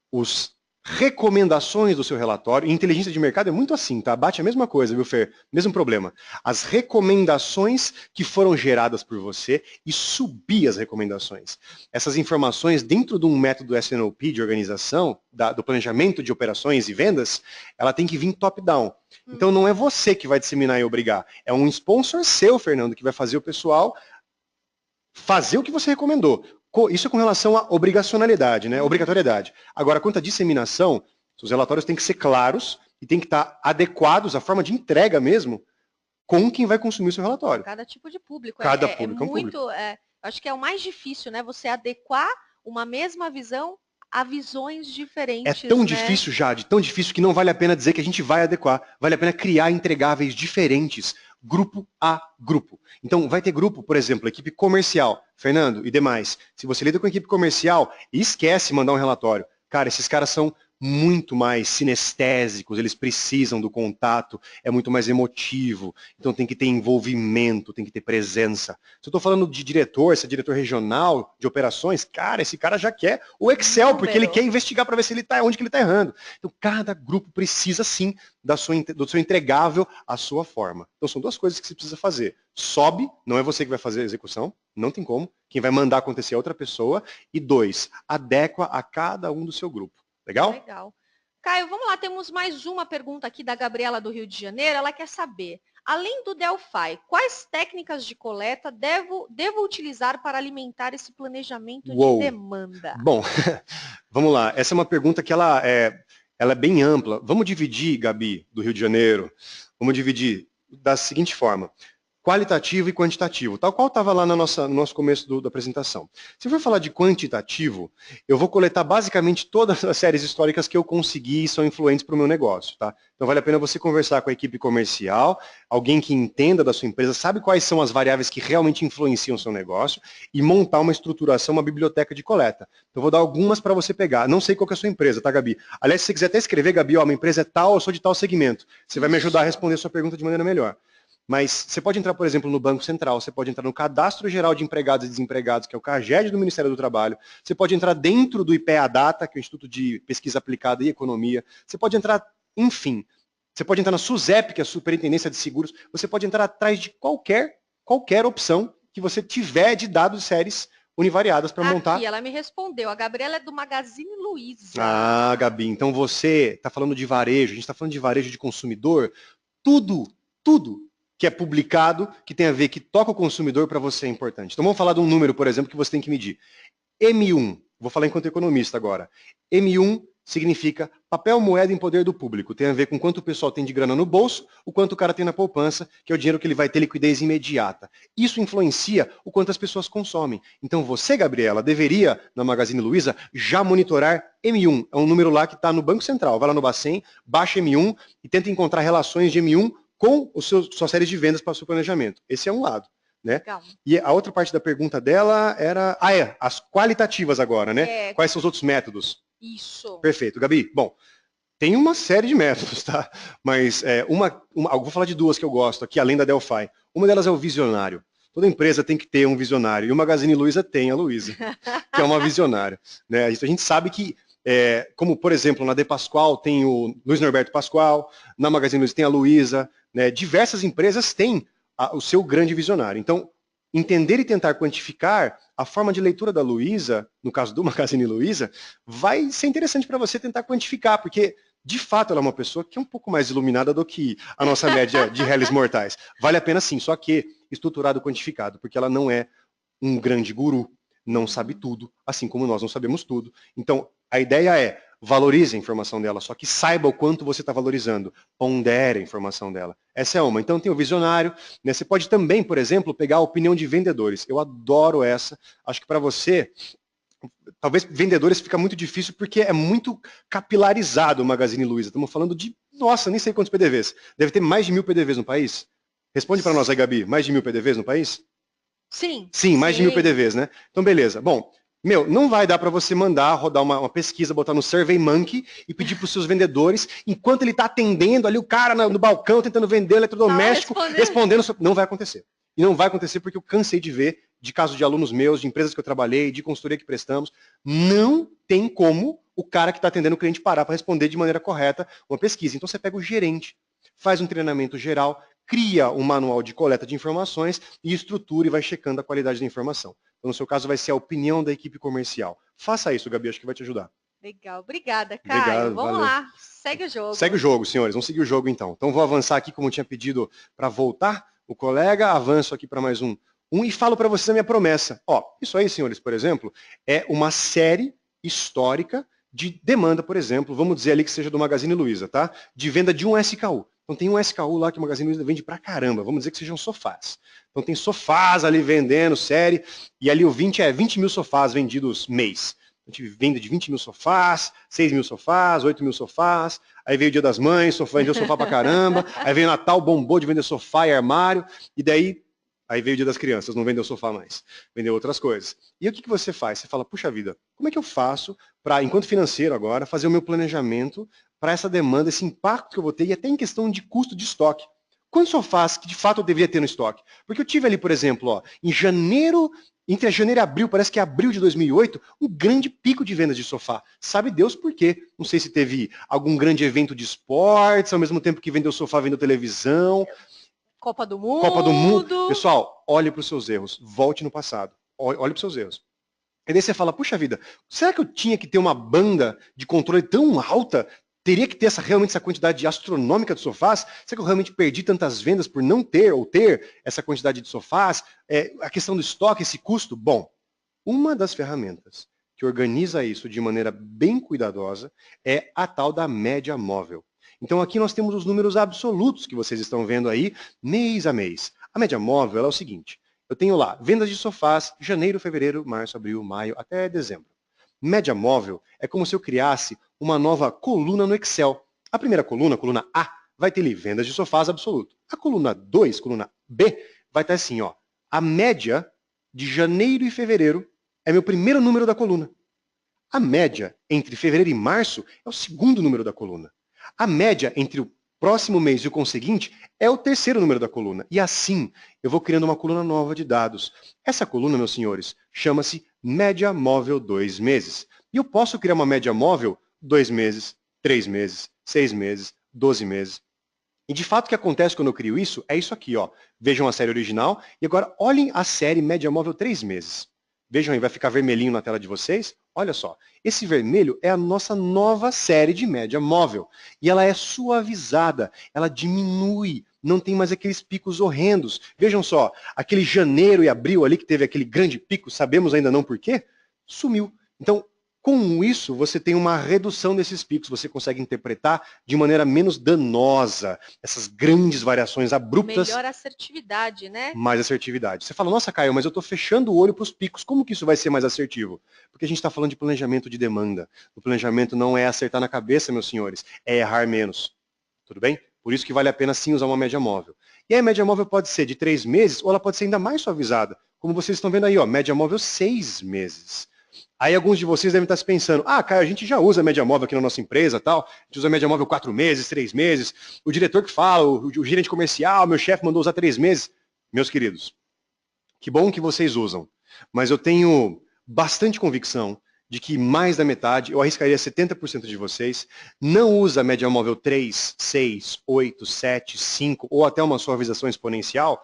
os recomendações do seu relatório, e inteligência de mercado é muito assim, tá? Bate a mesma coisa, viu, Fer? Mesmo problema. As recomendações que foram geradas por você e subir as recomendações. Essas informações dentro de um método SNOP de organização, do planejamento de operações e vendas, ela tem que vir top-down. Então não é você que vai disseminar e obrigar, é um sponsor seu, Fernando, que vai fazer o pessoal fazer o que você recomendou. Isso é com relação à obrigacionalidade, né? Obrigatoriedade. Agora, quanto à disseminação, os relatórios têm que ser claros e têm que estar adequados à forma de entrega mesmo com quem vai consumir o seu relatório. Cada tipo de público. Cada público é um muito, público. Acho que é o mais difícil, né? Você adequar uma mesma visão a visões diferentes. É tão né? difícil, Jade, tão difícil que não vale a pena dizer que a gente vai adequar. Vale a pena criar entregáveis diferentes, grupo a grupo. Então, vai ter grupo, por exemplo, equipe comercial, Fernando e demais. Se você lida com equipe comercial, esquece mandar um relatório. Cara, esses caras são muito mais sinestésicos, eles precisam do contato, é muito mais emotivo, então tem que ter envolvimento, tem que ter presença. Se eu estou falando de diretor, se é diretor regional de operações, cara, esse cara já quer o Excel, porque ele quer investigar para ver se ele tá, onde que ele está errando. Então, cada grupo precisa sim do seu entregável à sua forma. Então, são duas coisas que você precisa fazer. Sobe, não é você que vai fazer a execução, não tem como, quem vai mandar acontecer é outra pessoa. E 2, adequa a cada um do seu grupo. Legal? Legal. Caio, vamos lá, temos mais uma pergunta aqui da Gabriela do Rio de Janeiro. Ela quer saber, além do Delphi, quais técnicas de coleta devo utilizar para alimentar esse planejamento de demanda? Bom, vamos lá. Essa é uma pergunta que ela é bem ampla. Vamos dividir, Gabi, do Rio de Janeiro, vamos dividir da seguinte forma. Qualitativo e quantitativo, tal qual estava lá no nosso começo da apresentação. Se for falar de quantitativo, eu vou coletar basicamente todas as séries históricas que eu consegui e são influentes para o meu negócio. Tá? Então vale a pena você conversar com a equipe comercial, alguém que entenda da sua empresa, sabe quais são as variáveis que realmente influenciam o seu negócio e montar uma estruturação, uma biblioteca de coleta. Então vou dar algumas para você pegar. Não sei qual que é a sua empresa, tá, Gabi? Aliás, se você quiser até escrever, Gabi, ó, minha empresa é tal, eu sou de tal segmento. Você vai me ajudar a responder a sua pergunta de maneira melhor. Mas você pode entrar, por exemplo, no Banco Central, você pode entrar no Cadastro Geral de Empregados e Desempregados, que é o CAGED do Ministério do Trabalho, você pode entrar dentro do IPEA Data, que é o Instituto de Pesquisa Aplicada e Economia, você pode entrar, enfim, você pode entrar na SUSEP, que é a Superintendência de Seguros, você pode entrar atrás de qualquer opção que você tiver de dados de séries univariadas para montar. Aqui, ela me respondeu, a Gabriela é do Magazine Luiza. Ah, Gabi, então você está falando de varejo, a gente está falando de varejo de consumidor, tudo que é publicado, que tem a ver, que toca o consumidor, para você é importante. Então vamos falar de um número, por exemplo, que você tem que medir. M1, vou falar enquanto economista agora. M1 significa papel moeda em poder do público. Tem a ver com quanto o pessoal tem de grana no bolso, o quanto o cara tem na poupança, que é o dinheiro que ele vai ter liquidez imediata. Isso influencia o quanto as pessoas consomem. Então você, Gabriela, deveria, na Magazine Luiza, já monitorar M1. É um número lá que está no Banco Central. Vai lá no Bacen, baixa M1 e tenta encontrar relações de M1 com sua série de vendas para o seu planejamento. Esse é um lado. Né? E a outra parte da pergunta dela era... as qualitativas agora, né? Quais são os outros métodos? Isso. Perfeito. Gabi, bom, tem uma série de métodos, tá? Mas eu vou falar de duas que eu gosto aqui, além da Delphi. Uma delas é o visionário. Toda empresa tem que ter um visionário. E o Magazine Luiza tem a Luiza, que é uma visionária. Né? A gente sabe que, como por exemplo, na De Pascoal tem o Luiz Norberto Pascoal, na Magazine Luiza tem a Luiza, né? Diversas empresas têm o seu grande visionário. Então, entender e tentar quantificar a forma de leitura da Luiza, no caso do Magazine Luiza, vai ser interessante para você tentar quantificar, porque de fato ela é uma pessoa que é um pouco mais iluminada do que a nossa média de réis mortais. Vale a pena sim, só que estruturado e quantificado, porque ela não é um grande guru, não sabe tudo, assim como nós não sabemos tudo. Então, a ideia é, valorize a informação dela, só que saiba o quanto você está valorizando, pondere a informação dela. Essa é uma. Então tem o visionário, né? Você pode também, por exemplo, pegar a opinião de vendedores. Eu adoro essa, acho que para você, talvez vendedores fica muito difícil porque é muito capilarizado o Magazine Luiza. Estamos falando de, nossa, nem sei quantos PDVs. Deve ter mais de 1000 PDVs no país? Responde para nós aí, Gabi, mais de 1000 PDVs no país? Sim. Sim, mais de 1000 PDVs, né? Então, beleza. Bom, não vai dar para você mandar rodar uma pesquisa, botar no SurveyMonkey e pedir para os seus vendedores, enquanto ele está atendendo ali o cara no balcão, tentando vender eletrodoméstico, respondendo. Não vai acontecer. E não vai acontecer porque eu cansei de ver, de casos de alunos meus, de empresas que eu trabalhei, de consultoria que prestamos, não tem como o cara que está atendendo o cliente parar para responder de maneira correta uma pesquisa. Então você pega o gerente, faz um treinamento geral, cria um manual de coleta de informações e estrutura e vai checando a qualidade da informação. Então, no seu caso, vai ser a opinião da equipe comercial. Faça isso, Gabi, acho que vai te ajudar. Legal, obrigada, Caio. Obrigado, vamos lá, segue o jogo. Segue o jogo, senhores, vamos seguir o jogo então. Então, vou avançar aqui, como eu tinha pedido para voltar o colega, avanço aqui para mais um e falo para vocês a minha promessa. Ó, isso aí, senhores, por exemplo, é uma série histórica de demanda, por exemplo, vamos dizer ali que seja do Magazine Luiza, tá? De venda de um SKU. Então tem um SKU lá que o Magazine Luiza vende pra caramba, vamos dizer que sejam sofás. Então tem sofás ali vendendo, série, e ali o 20 mil sofás vendidos mês. A gente vende de 20 mil sofás, 6 mil sofás, 8 mil sofás, aí veio o Dia das Mães, vendeu sofá pra caramba, aí veio o Natal, bombou de vender sofá e armário, e daí aí veio o Dia das Crianças, não vendeu sofá mais, vendeu outras coisas. E o que você faz? Você fala, puxa vida, como é que eu faço para, enquanto financeiro agora, fazer o meu planejamento para essa demanda, esse impacto que eu vou ter, e até em questão de custo de estoque. Quantos sofás que de fato eu deveria ter no estoque? Porque eu tive ali, por exemplo, ó, em janeiro, entre janeiro e abril, parece que é abril de 2008, um grande pico de vendas de sofá. Sabe Deus por quê? Não sei se teve algum grande evento de esportes, ao mesmo tempo que vendeu sofá, vendeu televisão. Copa do Mundo. Copa do Mundo. Pessoal, olhe para os seus erros. Volte no passado. Olhe para os seus erros. E daí você fala, puxa vida, será que eu tinha que ter uma banda de controle tão alta? Teria que ter realmente essa quantidade astronômica de sofás? Será que eu realmente perdi tantas vendas por não ter ou ter essa quantidade de sofás? A questão do estoque, esse custo? Bom, uma das ferramentas que organiza isso de maneira bem cuidadosa é a tal da média móvel. Então aqui nós temos os números absolutos que vocês estão vendo aí, mês a mês. A média móvel é o seguinte, eu tenho lá vendas de sofás, janeiro, fevereiro, março, abril, maio, até dezembro. Média móvel é como se eu criasse uma nova coluna no Excel. A primeira coluna, coluna A, vai ter ali vendas de sofás absoluto. A coluna 2, coluna B, vai estar assim, ó, a média de janeiro e fevereiro é meu primeiro número da coluna. A média entre fevereiro e março é o segundo número da coluna. A média entre o próximo mês e o conseguinte é o terceiro número da coluna. E assim, eu vou criando uma coluna nova de dados. Essa coluna, meus senhores, chama-se média móvel 2 meses. E eu posso criar uma média móvel 2 meses, 3 meses, 6 meses, 12 meses. E de fato o que acontece quando eu crio isso é isso aqui, ó. Vejam a série original e agora olhem a série média móvel 3 meses. Vejam aí, vai ficar vermelhinho na tela de vocês. Olha só, esse vermelho é a nossa nova série de média móvel. E ela é suavizada, ela diminui, não tem mais aqueles picos horrendos. Vejam só, aquele janeiro e abril ali que teve aquele grande pico, sabemos ainda não por quê, sumiu. Então, com isso, você tem uma redução desses picos, você consegue interpretar de maneira menos danosa essas grandes variações abruptas. Melhor assertividade, né? Mais assertividade. Você fala, nossa, Caio, mas eu estou fechando o olho para os picos, como que isso vai ser mais assertivo? Porque a gente está falando de planejamento de demanda. O planejamento não é acertar na cabeça, meus senhores, é errar menos. Tudo bem? Por isso que vale a pena sim usar uma média móvel. E aí a média móvel pode ser de 3 meses ou ela pode ser ainda mais suavizada. Como vocês estão vendo aí, ó, média móvel 6 meses. Aí alguns de vocês devem estar se pensando, Caio, a gente já usa média móvel aqui na nossa empresa, tal. A gente usa média móvel 4 meses, 3 meses. O diretor que fala, o gerente comercial, meu chefe mandou usar 3 meses. Meus queridos, que bom que vocês usam. Mas eu tenho bastante convicção de que mais da metade, eu arriscaria 70% de vocês, não usa média móvel 3, 6, 8, 7, 5 ou até uma suavização exponencial,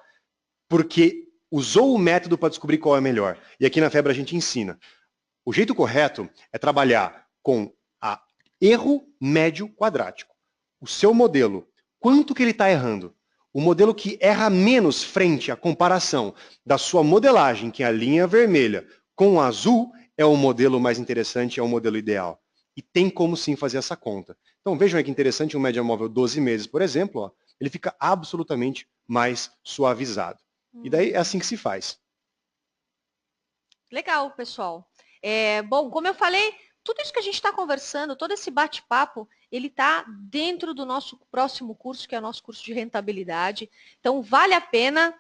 porque usou o método para descobrir qual é melhor. E aqui na Febre a gente ensina. O jeito correto é trabalhar com a erro médio quadrático. O seu modelo, quanto que ele está errando? O modelo que erra menos frente à comparação da sua modelagem, que é a linha vermelha, com o azul, é o modelo mais interessante, é o modelo ideal. E tem como sim fazer essa conta. Então vejam aí que interessante, um média móvel 12 meses, por exemplo, ó, ele fica absolutamente mais suavizado. E daí é assim que se faz. Legal, pessoal. Bom, como eu falei, tudo isso que a gente está conversando, todo esse bate-papo, ele está dentro do nosso próximo curso, que é o nosso curso de rentabilidade. Então, vale a pena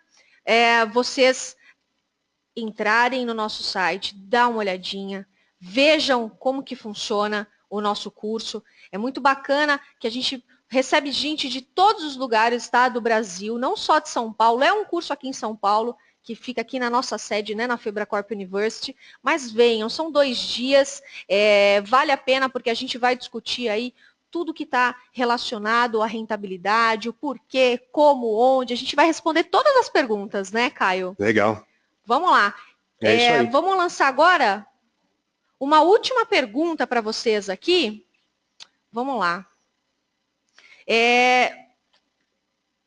vocês entrarem no nosso site, dar uma olhadinha, vejam como que funciona o nosso curso. É muito bacana que a gente recebe gente de todos os lugares, tá, do Brasil, não só de São Paulo. É um curso aqui em São Paulo, que fica aqui na nossa sede, né, na Febracorp University, mas venham, são 2 dias, vale a pena porque a gente vai discutir aí tudo que está relacionado à rentabilidade, o porquê, como, onde, a gente vai responder todas as perguntas, né, Caio? Legal. Vamos lá. É isso aí. Vamos lançar agora uma última pergunta para vocês aqui. Vamos lá.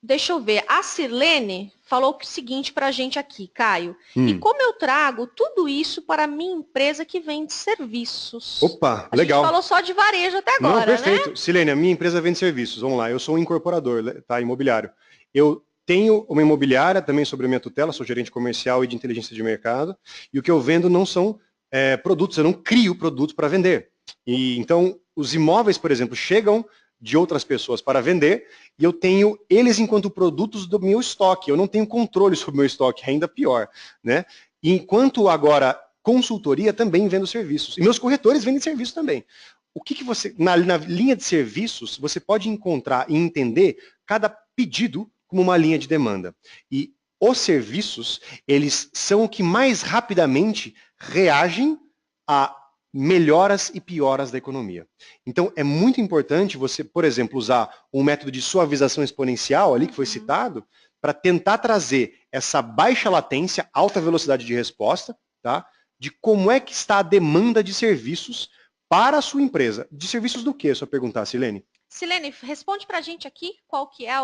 Deixa eu ver. A Sirlene falou o seguinte para a gente aqui, Caio. E como eu trago tudo isso para a minha empresa que vende serviços? Opa, legal. A gente falou só de varejo até agora, não, perfeito. né? Silene, a minha empresa vende serviços. Vamos lá, eu sou um incorporador, tá, imobiliário. Eu tenho uma imobiliária também sobre a minha tutela, sou gerente comercial e de inteligência de mercado. E o que eu vendo não são produtos, eu não crio produtos para vender. E então, os imóveis, por exemplo, chegam de outras pessoas para vender, e eu tenho eles enquanto produtos do meu estoque. Eu não tenho controle sobre o meu estoque, ainda pior, né? E enquanto agora consultoria também vendo serviços. E meus corretores vendem serviços também. O que você, na linha de serviços, você pode encontrar e entender cada pedido como uma linha de demanda. E os serviços, eles são o que mais rapidamente reagem a melhoras e pioras da economia. Então, é muito importante você, por exemplo, usar um método de suavização exponencial ali, que foi citado, para tentar trazer essa baixa latência, alta velocidade de resposta, tá? De como é que está a demanda de serviços para a sua empresa. De serviços do quê, se eu perguntar, Silene? Silene, responde para a gente aqui qual que é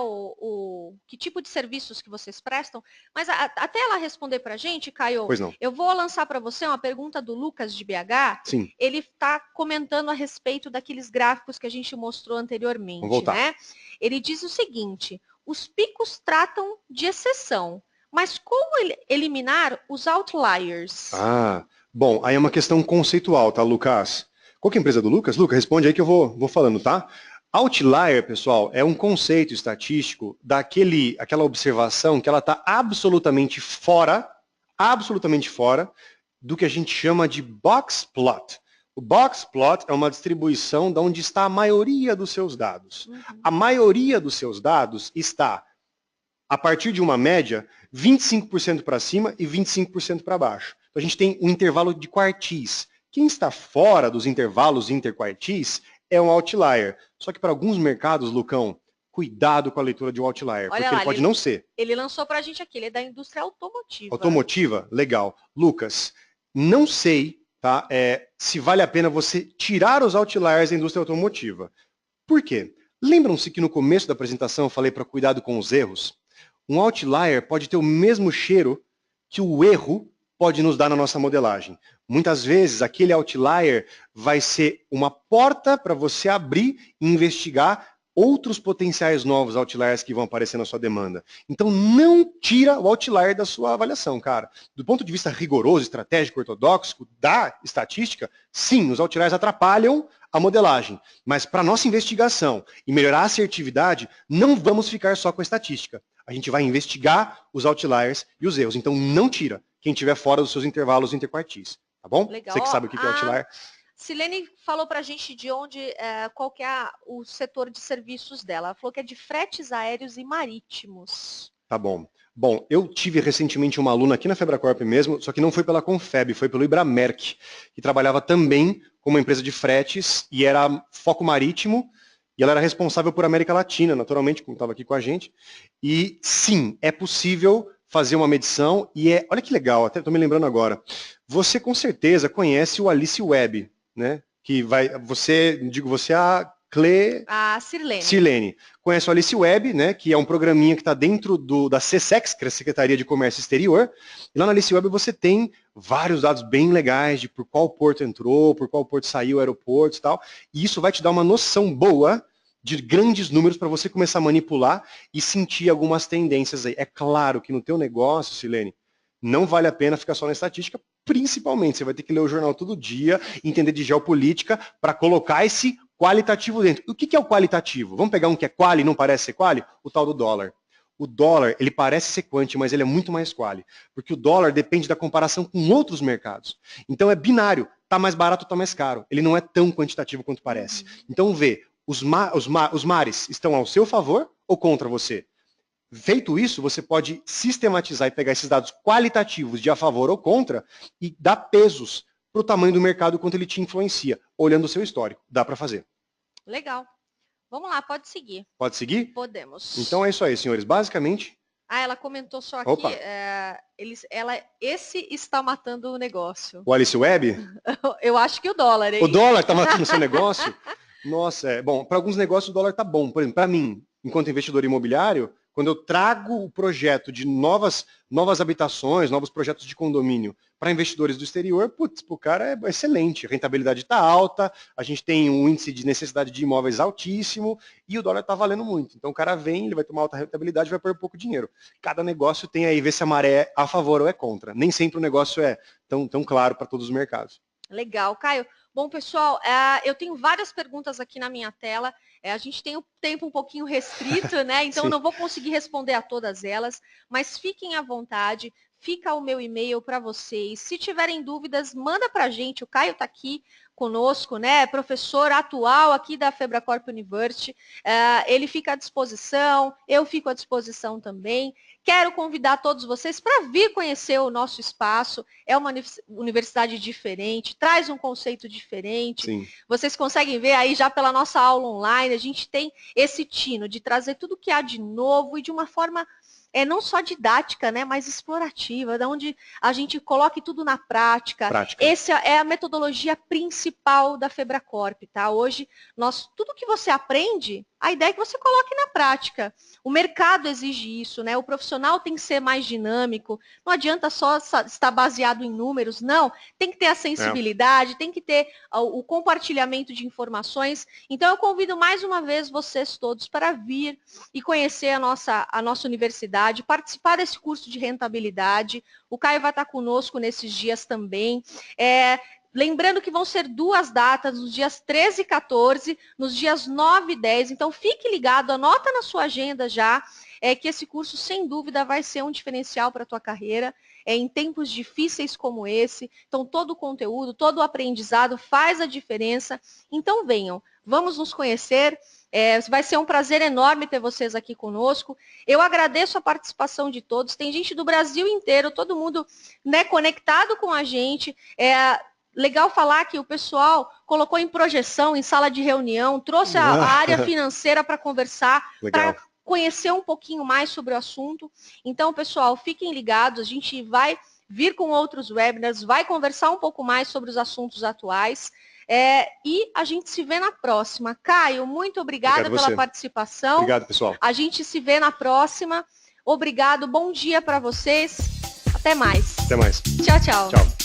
que tipo de serviços que vocês prestam. Mas até ela responder para a gente, Caio, Pois não. eu vou lançar para você uma pergunta do Lucas de BH. Sim. Ele está comentando a respeito daqueles gráficos que a gente mostrou anteriormente. Vamos voltar. Né? Ele diz o seguinte, os picos tratam de exceção, mas como eliminar os outliers? Bom, aí é uma questão conceitual, tá, Lucas? Qual que é a empresa do Lucas? Lucas, responde aí que eu vou falando, tá? Outlier, pessoal, é um conceito estatístico daquela observação que ela está absolutamente fora do que a gente chama de box plot. O box plot é uma distribuição de onde está a maioria dos seus dados. A maioria dos seus dados está, a partir de uma média, 25% para cima e 25% para baixo. Então a gente tem um intervalo de quartis. Quem está fora dos intervalos interquartis é um outlier. Só que para alguns mercados, Lucão, cuidado com a leitura de um outlier, porque ele pode não ser. Ele lançou para a gente aqui, ele é da indústria automotiva. Automotiva? Legal. Lucas, não sei, tá, se vale a pena você tirar os outliers da indústria automotiva. Por quê? Lembram-se que no começo da apresentação eu falei para cuidado com os erros? Um outlier pode ter o mesmo cheiro que o erro pode nos dar na nossa modelagem. Muitas vezes, aquele outlier vai ser uma porta para você abrir e investigar outros potenciais novos outliers que vão aparecer na sua demanda. Então, não tira o outlier da sua avaliação, cara. Do ponto de vista rigoroso, estratégico, ortodoxo, da estatística, sim, os outliers atrapalham a modelagem. Mas para nossa investigação e melhorar a assertividade, não vamos ficar só com a estatística. A gente vai investigar os outliers e os erros. Então, não tira quem estiver fora dos seus intervalos interquartis. tá bom? Legal. Você que sabe o que é Outlier. Silene falou para a gente de onde, qual que é o setor de serviços dela. Ela falou que é de fretes aéreos e marítimos. Tá bom. Bom, eu tive recentemente uma aluna aqui na Febracorp mesmo, só que não foi pela Confeb, foi pelo Ibramerc, que trabalhava também como uma empresa de fretes e era foco marítimo, e ela era responsável por América Latina, naturalmente, como estava aqui com a gente. E sim, é possível fazer uma medição e olha que legal, até estou me lembrando agora. Você com certeza conhece o Alice Web, né? Que você, a Sirlene. Conhece o Alice Web, né, que é um programinha que está dentro da CSEX, que é a Secretaria de Comércio Exterior. E lá na Alice Web você tem vários dados bem legais de por qual porto entrou, por qual porto saiu, aeroportos e tal. E isso vai te dar uma noção boa de grandes números para você começar a manipular e sentir algumas tendências aí. É claro que no teu negócio, Silene, não vale a pena ficar só na estatística, principalmente. Você vai ter que ler o jornal todo dia, entender de geopolítica, para colocar esse qualitativo dentro. O que é o qualitativo? Vamos pegar um que é quali e não parece ser quali? O tal do dólar. O dólar, ele parece ser quanti, mas ele é muito mais quali. Porque o dólar depende da comparação com outros mercados. Então é binário. Está mais barato ou está mais caro. Ele não é tão quantitativo quanto parece. Então vê, os mares estão ao seu favor ou contra você? Feito isso, você pode sistematizar e pegar esses dados qualitativos de a favor ou contra e dar pesos para o tamanho do mercado quanto ele te influencia, olhando o seu histórico. Dá para fazer. Legal. Vamos lá, pode seguir. Pode seguir? Podemos. Então é isso aí, senhores. Basicamente... ela comentou só aqui, esse está matando o negócio. O Alice Web? Eu acho que o dólar, hein? O dólar está matando o seu negócio? Nossa, bom, para alguns negócios o dólar está bom. Por exemplo, para mim, enquanto investidor imobiliário, quando eu trago o projeto de novas habitações, novos projetos de condomínio para investidores do exterior, putz, o cara é excelente, a rentabilidade está alta, a gente tem um índice de necessidade de imóveis altíssimo e o dólar está valendo muito. Então o cara vem, ele vai tomar alta rentabilidade e vai pôr pouco dinheiro. Cada negócio tem aí, ver se a maré é a favor ou é contra. Nem sempre o negócio é tão claro para todos os mercados. Legal, Caio. Bom, pessoal, eu tenho várias perguntas aqui na minha tela. A gente tem o tempo um pouquinho restrito, né? Então eu não vou conseguir responder a todas elas, mas fiquem à vontade. Fica o meu e-mail para vocês. Se tiverem dúvidas, manda para a gente. O Caio está aqui conosco, né? Professor atual aqui da Febracorp University. Ele fica à disposição, eu fico à disposição também. Quero convidar todos vocês para vir conhecer o nosso espaço. É uma universidade diferente, traz um conceito diferente. Sim. Vocês conseguem ver aí já pela nossa aula online, a gente tem esse tino de trazer tudo que há de novo e de uma forma não só didática, né, mas explorativa, onde a gente coloque tudo na prática. Essa é a metodologia principal da Febracorp, tá? Hoje, tudo que você aprende, a ideia é que você coloque na prática. O mercado exige isso, né? O profissional tem que ser mais dinâmico. Não adianta só estar baseado em números, não. Tem que ter a sensibilidade, tem que ter o compartilhamento de informações. Então, eu convido mais uma vez vocês todos para vir e conhecer a nossa universidade, participar desse curso de rentabilidade. O Caio vai estar conosco nesses dias também. Lembrando que vão ser 2 datas, nos dias 13 e 14, nos dias 9 e 10. Então, fique ligado, anota na sua agenda já, que esse curso, sem dúvida, vai ser um diferencial para a tua carreira, em tempos difíceis como esse. Então, todo o conteúdo, todo o aprendizado faz a diferença. Então, venham, vamos nos conhecer. Vai ser um prazer enorme ter vocês aqui conosco. Eu agradeço a participação de todos. Tem gente do Brasil inteiro, todo mundo, né, conectado com a gente. Legal falar que o pessoal colocou em projeção, em sala de reunião, trouxe a área financeira para conversar, para conhecer um pouquinho mais sobre o assunto. Então, pessoal, fiquem ligados, a gente vai vir com outros webinars, vai conversar um pouco mais sobre os assuntos atuais. E a gente se vê na próxima. Caio, muito obrigada pela participação. Obrigado, pessoal. A gente se vê na próxima. Obrigado, bom dia para vocês. Até mais. Até mais. Tchau, tchau. Tchau.